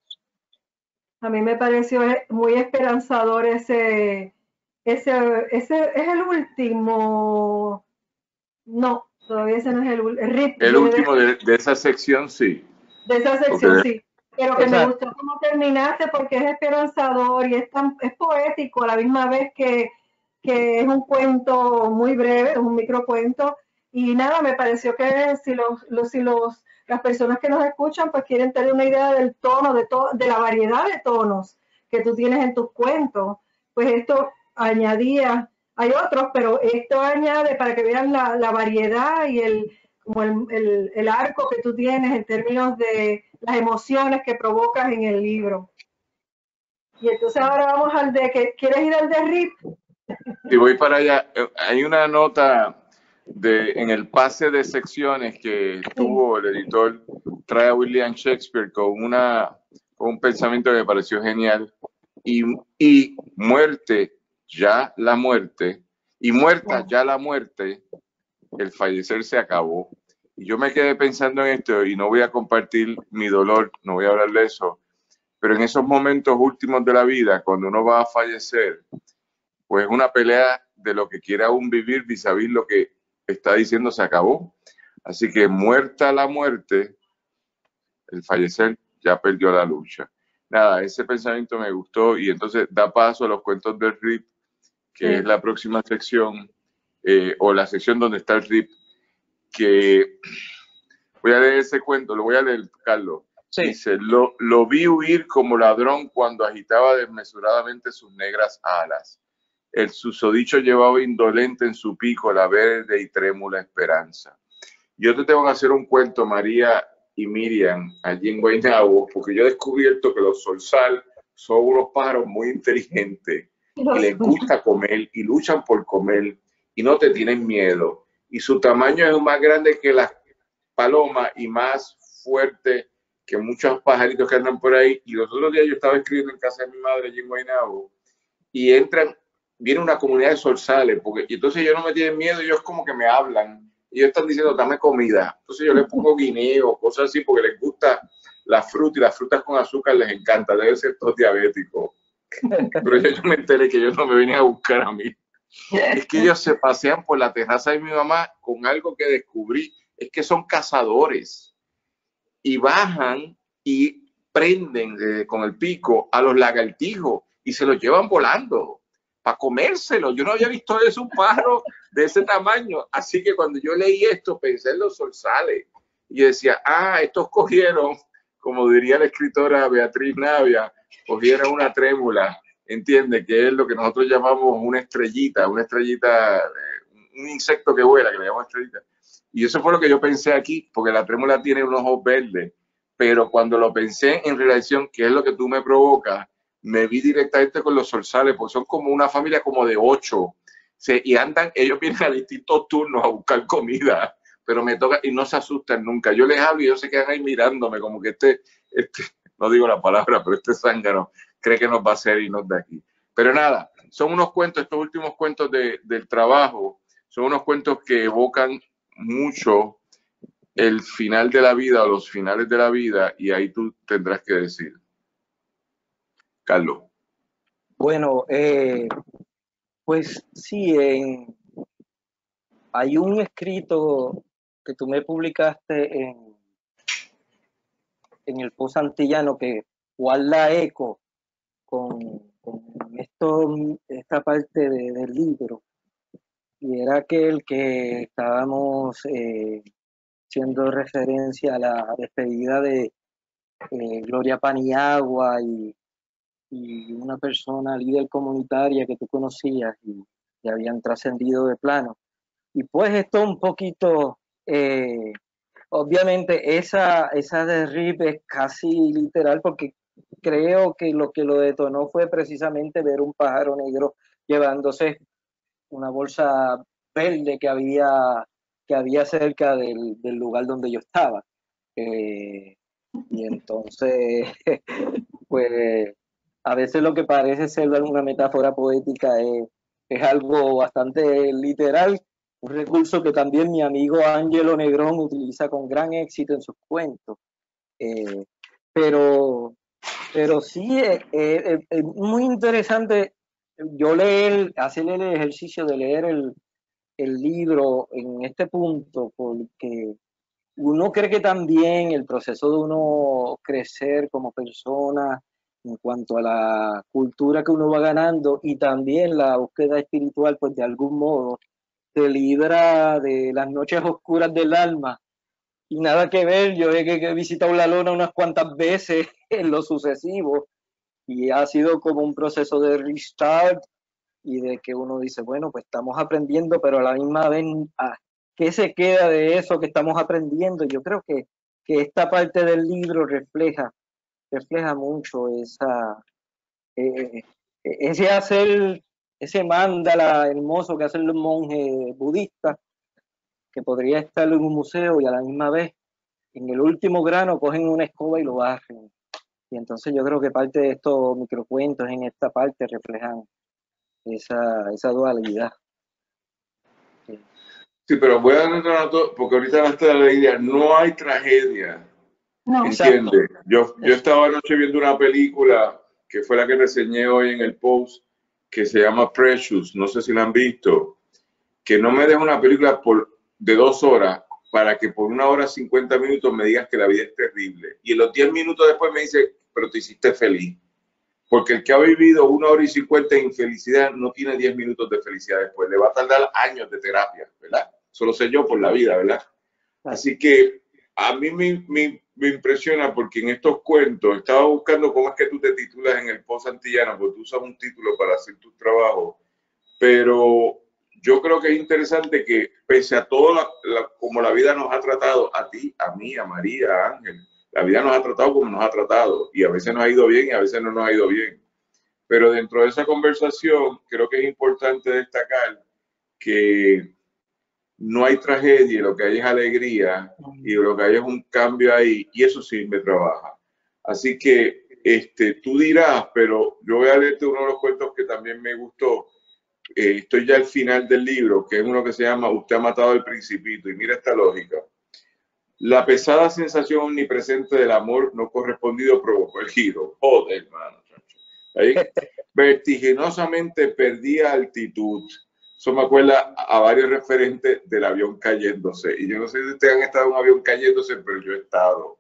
A mí me pareció muy esperanzador ese es el último. No, todavía ese no es el último de esa sección, sí. De esa sección, sí. Pero que me gustó cómo terminaste porque es esperanzador y es poético a la misma vez que es un cuento muy breve, es un microcuento. Y nada, me pareció que si las personas que nos escuchan pues quieren tener una idea del tono, de la variedad de tonos que tú tienes en tus cuentos, pues esto añadía, hay otros, pero esto añade para que vean la variedad y como el arco que tú tienes en términos de las emociones que provocas en el libro. Y entonces ahora vamos al de que ¿quieres ir al de Rip? Y voy para allá. Hay una nota en el pase de secciones que tuvo el editor, trae a William Shakespeare con un pensamiento que me pareció genial. Y muerte, ya la muerte, y muerta ya la muerte, el fallecer se acabó. Y yo me quedé pensando en esto y no voy a compartir mi dolor, no voy a hablar de eso, pero en esos momentos últimos de la vida, cuando uno va a fallecer, pues es una pelea de lo que quiere aún vivir vis a vis lo que está diciendo se acabó. Así que muerta la muerte, el fallecer ya perdió la lucha. Nada, ese pensamiento me gustó y entonces da paso a los cuentos del Rip, que es la próxima sección, o la sección donde está el Rip, que voy a leer ese cuento, lo voy a leer, Carlos. Sí. Dice, lo vi huir como ladrón cuando agitaba desmesuradamente sus negras alas. El susodicho llevaba indolente en su pico la verde y trémula esperanza. Yo te tengo que hacer un cuento, María y Miriam, allí en Guaynabo, porque yo he descubierto que los zorzal son unos pájaros muy inteligentes y les gusta comer y luchan por comer y no te tienen miedo. Y su tamaño es más grande que las palomas y más fuerte que muchos pajaritos que andan por ahí. Y los otros días yo estaba escribiendo en casa de mi madre allí en Guaynabo y viene una comunidad de zorzales, y entonces ellos no me tienen miedo, ellos como que me hablan, ellos están diciendo, dame comida, entonces yo les pongo guineo, cosas así, porque les gusta la fruta, y las frutas con azúcar les encanta, deben ser todos diabéticos, pero yo me enteré que ellos no me venían a buscar a mí, es que ellos se pasean por la terraza de mi mamá con algo que descubrí, es que son cazadores, y bajan y prenden con el pico a los lagartijos, y se los llevan volando para comérselo. Yo no había visto eso, un pájaro de ese tamaño. Así que cuando yo leí esto, pensé en los zorzales. Y decía, estos cogieron, como diría la escritora Beatriz Navia, cogieron una trémula, ¿entiendes? Que es lo que nosotros llamamos una estrellita, un insecto que vuela, que le llamamos estrellita. Y eso fue lo que yo pensé aquí, porque la trémula tiene unos ojos verdes. Pero cuando lo pensé en relación, que es lo que tú me provocas, me vi directamente con los zorzales, porque son como una familia como de 8. Y ellos vienen a distintos turnos a buscar comida, pero me toca y no se asustan nunca. Yo les hablo y ellos se quedan ahí mirándome, como que no digo la palabra, pero este zángano cree que nos va a hacer irnos de aquí. Pero nada, son unos cuentos, estos últimos cuentos del trabajo, son unos cuentos que evocan mucho el final de la vida o los finales de la vida, y ahí tú tendrás que decir. Carlos. Bueno, pues sí, hay un escrito que tú me publicaste en el Post Antillano que guarda eco con esta parte del libro, y era aquel que estábamos haciendo referencia a la despedida de Gloria Paniagua y una persona líder comunitaria que tú conocías y habían trascendido de plano. Y pues esto un poquito, obviamente esa de Rip es casi literal, porque creo que lo detonó fue precisamente ver un pájaro negro llevándose una bolsa verde que había cerca del lugar donde yo estaba. Y entonces, pues a veces lo que parece ser una metáfora poética es algo bastante literal, un recurso que también mi amigo Ángelo Negrón utiliza con gran éxito en sus cuentos. Pero sí, es muy interesante yo hacer el ejercicio de leer el libro en este punto, porque uno cree que también el proceso de uno crecer como persona en cuanto a la cultura que uno va ganando y también la búsqueda espiritual, pues de algún modo te libra de las noches oscuras del alma. Y nada que ver, yo he visitado la lona unas cuantas veces en lo sucesivo y ha sido como un proceso de restart y de que uno dice, bueno, pues estamos aprendiendo, pero a la misma vez ¿qué se queda de eso que estamos aprendiendo? Yo creo que esta parte del libro refleja mucho ese mandala hermoso que hacen los monjes budistas, que podría estar en un museo y a la misma vez en el último grano cogen una escoba y lo barren. Y entonces yo creo que parte de estos microcuentos en esta parte reflejan esa dualidad. Sí, pero voy a dar otra nota, porque ahorita no está la alegría, no hay tragedia. No. ¿Entiendes? Yo estaba anoche viendo una película que fue la que reseñé hoy en el post, que se llama Precious, no sé si la han visto, que no me deja una película de 2 horas para que por 1 hora 50 minutos me digas que la vida es terrible. Y en los 10 minutos después me dice, pero te hiciste feliz. Porque el que ha vivido 1 hora y 50 de infelicidad no tiene 10 minutos de felicidad después. Le va a tardar años de terapia, ¿verdad? Solo sé yo por la vida, ¿verdad? Así que a mí me impresiona porque en estos cuentos, estaba buscando cómo es que tú te titulas en el post antillano, porque tú usas un título para hacer tu trabajo, pero yo creo que es interesante que pese a todo como la vida nos ha tratado, a ti, a mí, a María, a Ángel, la vida nos ha tratado como nos ha tratado y a veces nos ha ido bien y a veces no nos ha ido bien. Pero dentro de esa conversación creo que es importante destacar que no hay tragedia, lo que hay es alegría y lo que hay es un cambio ahí y eso sí me trabaja. Así que tú dirás, pero yo voy a leerte uno de los cuentos que también me gustó. Estoy ya al final del libro, que es uno que se llama Usted ha matado al principito y mira esta lógica. La pesada sensación omnipresente del amor no correspondido provocó el giro. Joder, hermano. Ahí, vertiginosamente perdía altitud. Eso me acuerda a varios referentes del avión cayéndose. Y yo no sé si ustedes han estado en un avión cayéndose, pero yo he estado.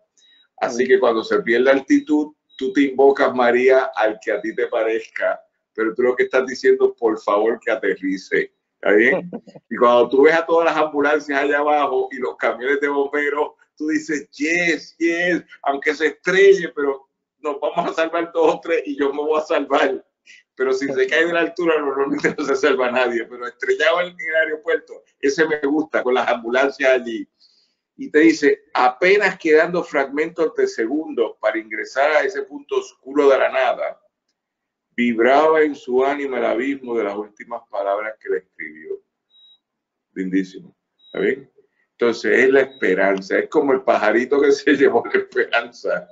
Así que cuando se pierde altitud, tú te invocas, María, al que a ti te parezca, pero tú lo que estás diciendo, por favor, que aterrice. ¿Está bien? Y cuando tú ves a todas las ambulancias allá abajo y los camiones de bomberos, tú dices, yes, yes, aunque se estrelle, pero nos vamos a salvar 2 o 3 y yo me voy a salvar. Pero si se cae de la altura, normalmente no se salva nadie. Pero estrellado en el aeropuerto, ese me gusta, con las ambulancias allí. Y te dice, apenas quedando fragmentos de segundos para ingresar a ese punto oscuro de la nada, vibraba en su ánima el abismo de las últimas palabras que le escribió. Lindísimo. ¿Está bien? Entonces es la esperanza, es como el pajarito que se llevó la esperanza,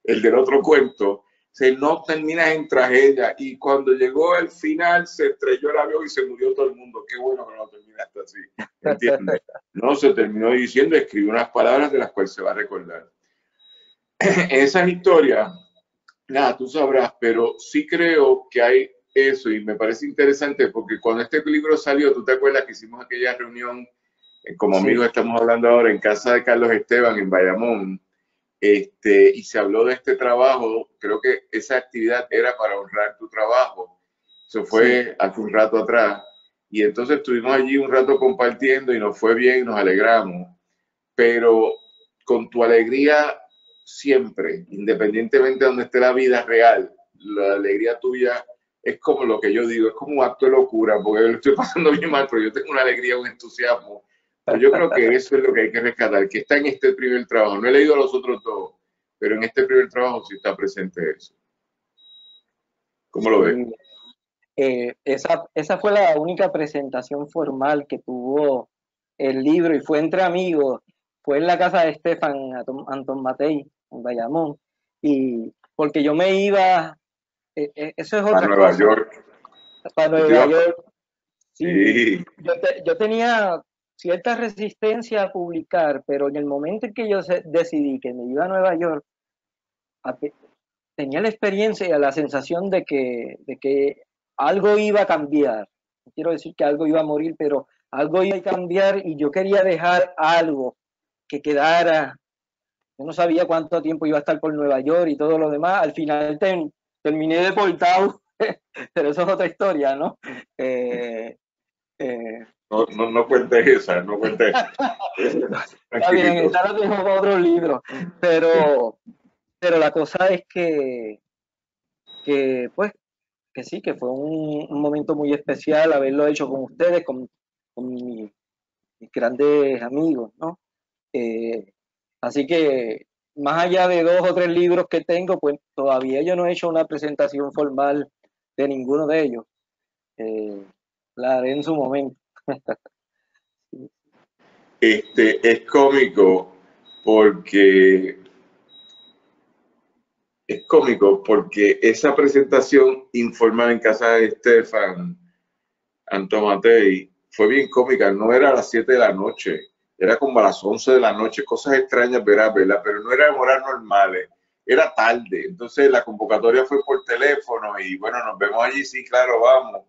el del otro cuento. Se no termina en tragedia y cuando llegó el final se estrelló el avión y se murió todo el mundo. Qué bueno que no terminaste así, ¿entiendes? No, se terminó diciendo, escribió unas palabras de las cuales se va a recordar. Esas historias, nada, tú sabrás, pero sí creo que hay eso y me parece interesante porque cuando este libro salió, tú te acuerdas que hicimos aquella reunión, como amigos estamos hablando ahora, en casa de Carlos Esteban en Bayamón, y se habló de este trabajo. Creo que esa actividad era para honrar tu trabajo. Eso fue hace un rato atrás. Y entonces estuvimos allí un rato compartiendo y nos fue bien, nos alegramos. Pero con tu alegría siempre, independientemente de donde esté la vida real, la alegría tuya es como lo que yo digo, es como un acto de locura, porque yo lo estoy pasando bien mal, pero yo tengo una alegría, un entusiasmo. Pero yo creo que eso es lo que hay que rescatar, que está en este primer trabajo. No he leído los otros dos, pero en este primer trabajo sí está presente eso. ¿Cómo lo ves? Esa fue la única presentación formal que tuvo el libro y fue entre amigos. Fue en la casa de Estefan Antón Matei, en Bayamón. Y porque yo me iba, eso es otra cosa. Nueva York. Para Nueva York. Sí. Yo tenía cierta resistencia a publicar, pero en el momento en que yo decidí que me iba a Nueva York, tenía la experiencia, la sensación de que algo iba a cambiar. No quiero decir que algo iba a morir, pero algo iba a cambiar y yo quería dejar algo que quedara. Yo no sabía cuánto tiempo iba a estar por Nueva York y todo lo demás. Al final terminé deportado, pero eso es otra historia, ¿no? No cuentes esa, no cuentes. Está bien, esa la dejo para otro libro. Pero la cosa es pues, que sí, que fue un momento muy especial haberlo hecho con ustedes, con mis grandes amigos, ¿no? Así que más allá de 2 o 3 libros que tengo, pues todavía yo no he hecho una presentación formal de ninguno de ellos. La haré en su momento. Es cómico porque esa presentación informal en casa de Estefan Antomatei fue bien cómica. No era a las 7 de la noche, era como a las 11 de la noche, cosas extrañas, ¿verdad? Pero no eran horas normales, era tarde. Entonces la convocatoria fue por teléfono y bueno, nos vemos allí, sí, claro, vamos.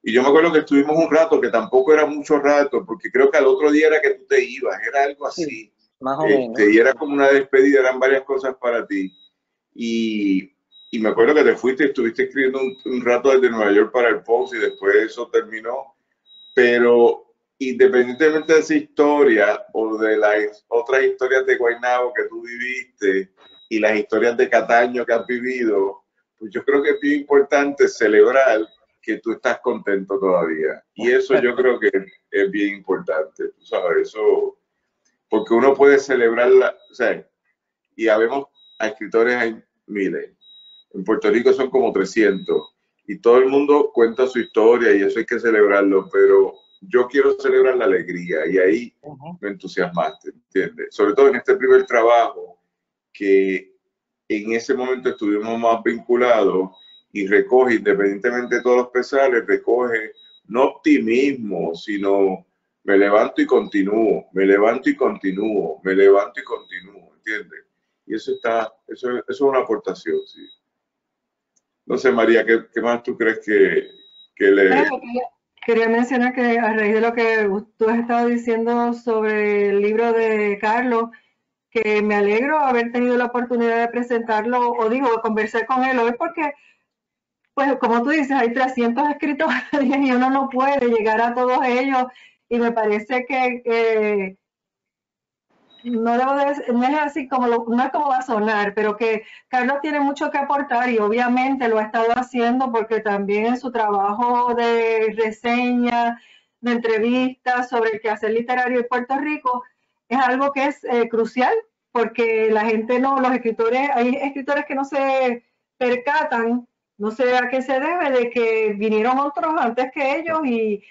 Y yo me acuerdo que estuvimos un rato, que tampoco era mucho rato, porque creo que al otro día era que tú te ibas, era algo así. Sí, más o menos. Y era como una despedida, eran varias cosas para ti. Y me acuerdo que te fuiste y estuviste escribiendo un rato desde Nueva York para el Post y después eso terminó. Pero independientemente de esa historia o de las otras historias de Guaynabo que tú viviste y las historias de Cataño que has vivido, pues yo creo que es bien importante celebrar que tú estás contento todavía. Y eso yo creo que es bien importante, tú sabes, eso, porque uno puede celebrarla, o sea, y habemos a escritores, hay miles. En Puerto Rico son como 300 y todo el mundo cuenta su historia y eso hay que celebrarlo, pero yo quiero celebrar la alegría y ahí me entusiasmaste, ¿entiendes? Sobre todo en este primer trabajo que en ese momento estuvimos más vinculados y recoge, independientemente de todos los pesares, recoge no optimismo, sino me levanto y continúo, me levanto y continúo, me levanto y continúo, ¿entiendes? Y eso es una aportación, sí. No sé, María, ¿qué más tú crees que le... Quería mencionar que a raíz de lo que tú has estado diciendo sobre el libro de Carlos, que me alegro haber tenido la oportunidad de presentarlo, o digo, de conversar con él hoy, porque, pues, como tú dices, hay 300 escritores y uno no puede llegar a todos ellos, y me parece que no es así como no es como va a sonar, pero que Carlos tiene mucho que aportar y obviamente lo ha estado haciendo porque también en su trabajo de reseña, de entrevistas sobre el quehacer literario en Puerto Rico, es algo que es crucial porque la gente no, los escritores, hay escritores que no se percatan, no sé a qué se debe de que vinieron otros antes que ellos y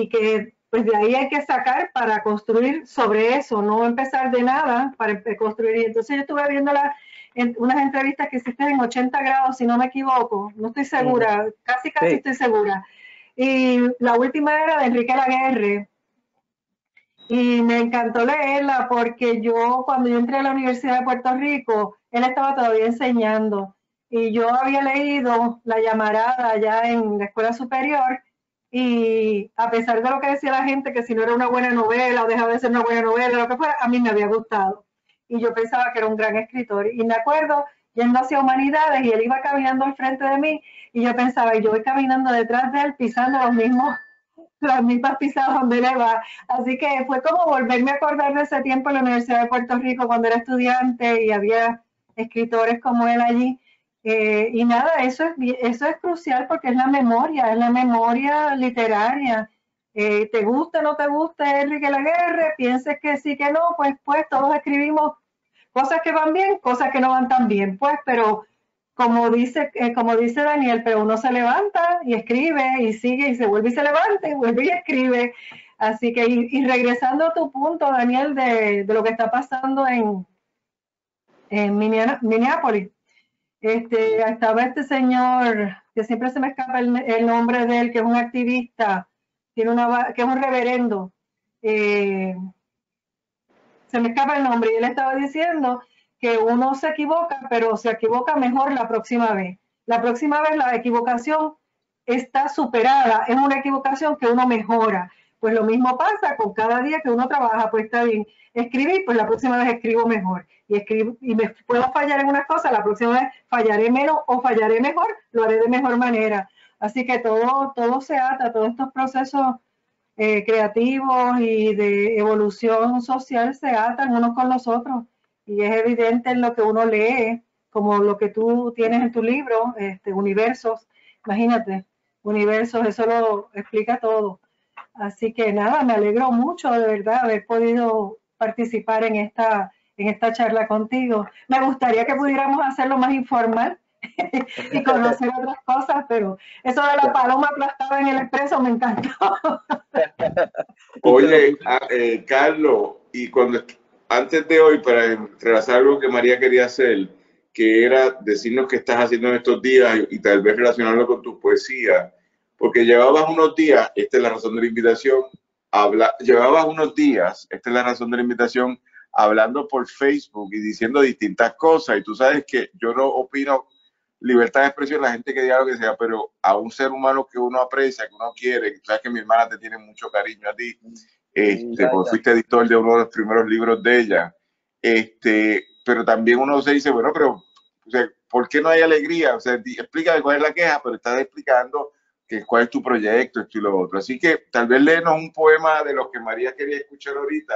que pues de ahí hay que sacar para construir sobre eso, no empezar de nada para construir. Y entonces yo estuve viendo unas entrevistas que hiciste en 80 grados, si no me equivoco, no estoy segura, casi Sí. estoy segura. Y la última era de Enrique Laguerre. Y me encantó leerla porque cuando yo entré a la Universidad de Puerto Rico, él estaba todavía enseñando. Y yo había leído La Llamarada ya en la escuela superior y a pesar de lo que decía la gente, que si no era una buena novela o dejaba de ser una buena novela, lo que fuera, a mí me había gustado. Y yo pensaba que era un gran escritor. Y me acuerdo yendo hacia Humanidades y él iba caminando al frente de mí y yo pensaba, y yo voy caminando detrás de él pisando las mismas pisadas donde él va. Así que fue como volverme a acordar de ese tiempo en la Universidad de Puerto Rico cuando era estudiante y había escritores como él allí. Y nada, eso es crucial porque es la memoria literaria. Te guste o no te guste Enrique Laguerre, pienses que sí, que no, pues todos escribimos cosas que van bien, cosas que no van tan bien, pues, pero como dice Daniel, pero uno se levanta y escribe y sigue y se vuelve y se levanta y vuelve y escribe. Así que, y regresando a tu punto, Daniel, de lo que está pasando en Minneapolis, estaba este señor, que siempre se me escapa el nombre de él, que es un activista, que es un reverendo, se me escapa el nombre, y él estaba diciendo que uno se equivoca, pero se equivoca mejor la próxima vez. La próxima vez la equivocación está superada, es una equivocación que uno mejora. Pues lo mismo pasa con cada día que uno trabaja, pues está bien, escribir, pues la próxima vez escribo mejor. Y me puedo fallar en una cosa, la próxima vez fallaré menos o fallaré mejor, lo haré de mejor manera. Así que todo se ata, todos estos procesos creativos y de evolución social se atan unos con los otros. Y es evidente en lo que uno lee, como lo que tú tienes en tu libro, Universos, imagínate, Universos, eso lo explica todo. Así que nada, me alegro mucho de verdad haber podido participar en esta charla contigo. Me gustaría que pudiéramos hacerlo más informal y conocer otras cosas, pero eso de la paloma aplastada en el expreso me encantó. Oye, Carlos, y antes de hoy, para entrelazar algo que María quería hacer, que era decirnos qué estás haciendo en estos días y tal vez relacionarlo con tu poesía, porque llevabas unos días, esta es la razón de la invitación, llevabas unos días, esta es la razón de la invitación, hablando por Facebook y diciendo distintas cosas, y tú sabes que yo no opino libertad de expresión, la gente que diga lo que sea, pero a un ser humano que uno aprecia, que uno quiere, sabes que mi hermana te tiene mucho cariño a ti, porque fuiste editor de uno de los primeros libros de ella, pero también uno se dice, bueno, pero, o sea, ¿por qué no hay alegría? O sea, explica cuál es la queja, pero estás explicando cuál es tu proyecto, esto y lo otro. Así que tal vez léenos un poema de los que María quería escuchar ahorita,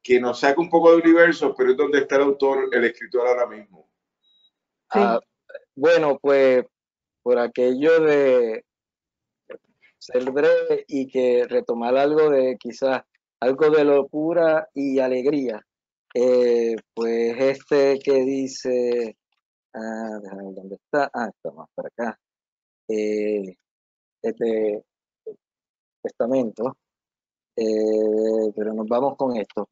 que nos saque un poco del universo, pero es donde está el autor, el escritor ahora mismo. Sí. Bueno, pues por aquello de ser breve y que retomar algo de quizás algo de locura y alegría, pues que dice, déjame ver dónde está, está más para acá, este testamento, pero nos vamos con esto.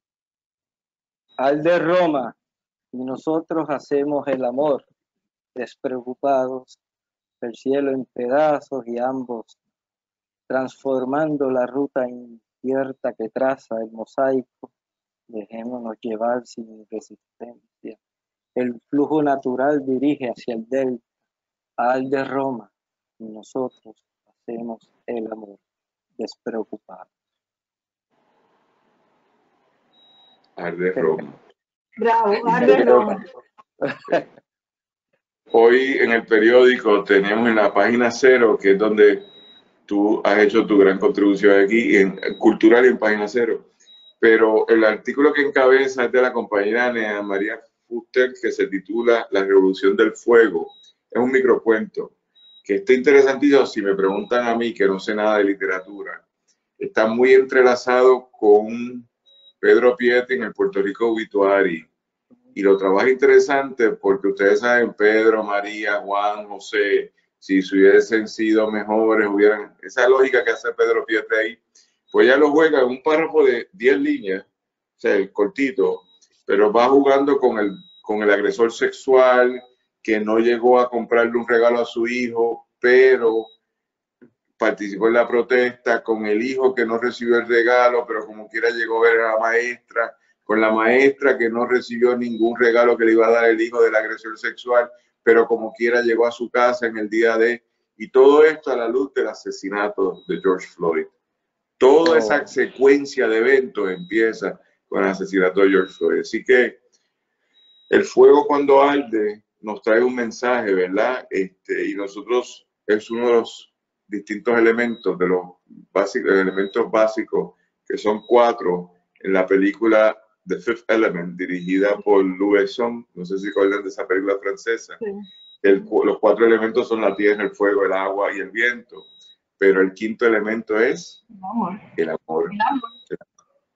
Al de Roma, y nosotros hacemos el amor, despreocupados, el cielo en pedazos y ambos, transformando la ruta incierta que traza el mosaico, dejémonos llevar sin resistencia. El flujo natural dirige hacia el delta, al de Roma, y nosotros hacemos el amor, despreocupados. Al de Roma. Bravo, al de Roma. Hoy en el periódico tenemos en la página 0, que es donde tú has hecho tu gran contribución aquí, en cultural y en página 0. Pero el artículo que encabeza es de la compañera Ana María Fuster, que se titula La Revolución del Fuego. Es un microcuento que está interesantísimo si me preguntan a mí, que no sé nada de literatura. Está muy entrelazado con Pedro Pietri en el Puerto Rico Obituary. Y lo trabaja interesante porque ustedes saben, Pedro, María, Juan, José, si hubiesen sido mejores, hubieran esa lógica que hace Pedro Pietri ahí, pues ya lo juega en un párrafo de 10 líneas, o sea, el cortito, pero va jugando con el agresor sexual que no llegó a comprarle un regalo a su hijo, pero participó en la protesta, con el hijo que no recibió el regalo, pero como quiera llegó a ver a la maestra, con la maestra que no recibió ningún regalo que le iba a dar el hijo del agresor sexual, pero como quiera llegó a su casa en el día de... Y todo esto a la luz del asesinato de George Floyd. Toda esa secuencia de eventos empieza con el asesinato de George Floyd. Así que el fuego cuando arde nos trae un mensaje, ¿verdad? Y nosotros es uno de los distintos elementos, de los elementos básicos, que son 4 en la película The Fifth Element, dirigida por Luc Besson. No sé si recuerdan de esa película francesa. Sí. Los 4 elementos son la tierra, el fuego, el agua y el viento. Pero el 5º elemento es el amor.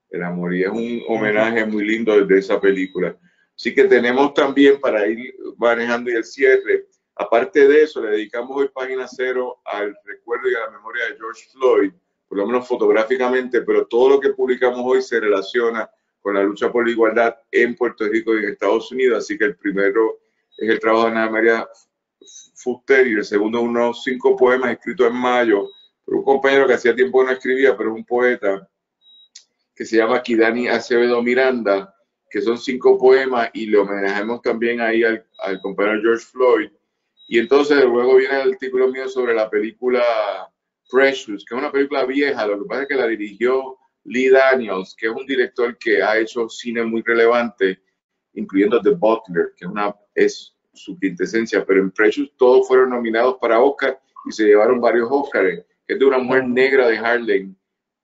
El amor. Y es un homenaje muy lindo de esa película. Así que tenemos también, para ir manejando y el cierre, aparte de eso, le dedicamos hoy página 0 al recuerdo y a la memoria de George Floyd, por lo menos fotográficamente, pero todo lo que publicamos hoy se relaciona con la lucha por la igualdad en Puerto Rico y en Estados Unidos. Así que el primero es el trabajo de Ana María Fuster y el segundo unos 5 poemas escritos en mayo por un compañero que hacía tiempo no escribía, pero es un poeta que se llama Kidani Acevedo Miranda, que son 5 poemas y le homenajemos también ahí al compañero George Floyd. Y entonces luego viene el artículo mío sobre la película Precious, que es una película vieja, lo que pasa es que la dirigió Lee Daniels, que es un director que ha hecho cine muy relevante, incluyendo The Butler, que es su quintesencia, pero en Precious todos fueron nominados para Oscar y se llevaron varios Oscars, que es de una mujer negra de Harlem,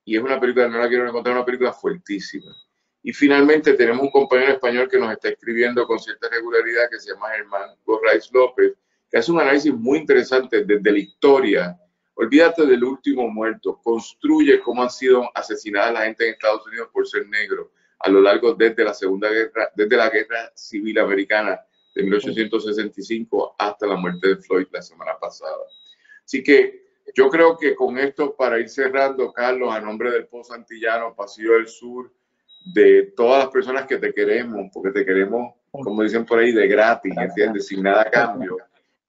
y es una película, no la quiero encontrar, una película fuertísima. Y finalmente tenemos un compañero español que nos está escribiendo con cierta regularidad, que se llama Germán Gorraiz López, que hace un análisis muy interesante desde la historia. Olvídate del último muerto. Construye cómo han sido asesinadas la gente en Estados Unidos por ser negro a lo largo desde la Guerra Civil Americana de 1865 hasta la muerte de Floyd la semana pasada. Así que yo creo que con esto, para ir cerrando, Carlos, a nombre del Pozo Antillano, Pasillo del Sur, de todas las personas que te queremos, porque te queremos, como dicen por ahí, de gratis, ¿entiendes? Sin nada a cambio.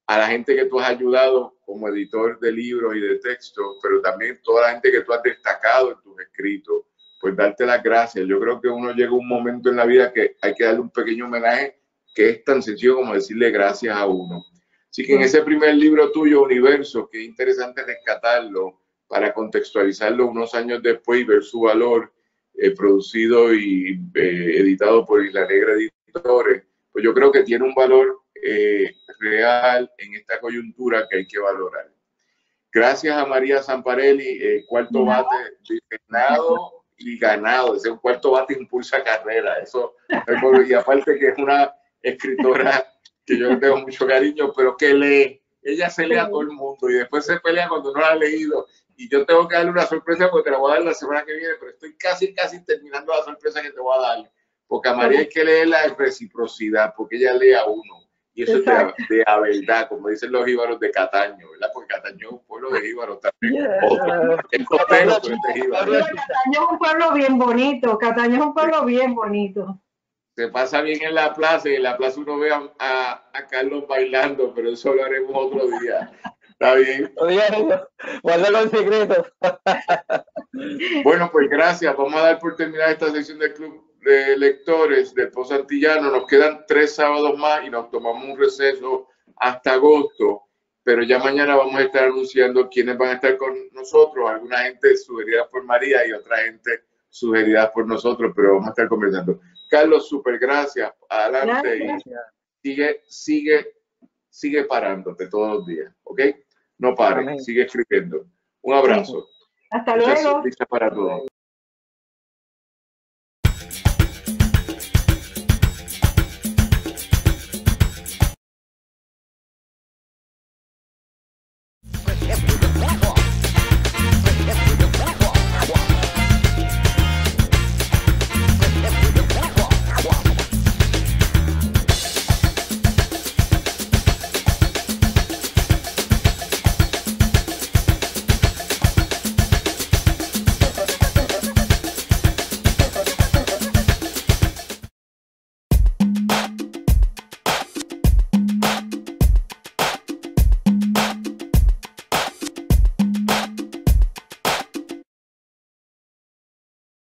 A la gente que tú has ayudado como editor de libros y de textos, pero también toda la gente que tú has destacado en tus escritos, pues darte las gracias. Yo creo que uno llega a un momento en la vida que hay que darle un pequeño homenaje que es tan sencillo como decirle gracias a uno. Así que en ese primer libro tuyo, Universo, que es interesante rescatarlo para contextualizarlo unos años después y ver su valor, producido y editado por Isla Negra Editores, pues yo creo que tiene un valor real en esta coyuntura que hay que valorar. Gracias a María Zamparelli, cuarto bate diseñado y ganado. Ese cuarto bate impulsa carrera. Eso, y aparte que es una escritora que yo le tengo mucho cariño, pero que lee. Ella se lee a todo el mundo y después se pelea cuando no la ha leído. Y yo tengo que darle una sorpresa porque te la voy a dar la semana que viene, pero estoy casi terminando la sorpresa que te voy a dar. Porque a María hay que leerla en reciprocidad, porque ella lee a uno. Y eso es de la verdad, como dicen los jíbaros de Cataño, ¿verdad? Porque Cataño es un pueblo de jíbaros también. Es costero, pero es de jíbaros. Cataño es un pueblo bien bonito. Cataño es un pueblo bien bonito. Se pasa bien en la plaza y en la plaza uno ve a Carlos bailando, pero eso lo haremos otro día. ¿Está bien? Guárdalo en secreto. Bueno, pues gracias. Vamos a dar por terminada esta sección del Club de Lectores del Pozo Antillano. Nos quedan 3 sábados más y nos tomamos un receso hasta agosto, pero ya mañana vamos a estar anunciando quiénes van a estar con nosotros. Alguna gente sugerida por María y otra gente sugerida por nosotros, pero vamos a estar conversando. Carlos, súper gracias. Adelante. Gracias. Y sigue parándote todos los días, ¿ok? No pares, sigue escribiendo. Un abrazo. Hasta luego. Para todos.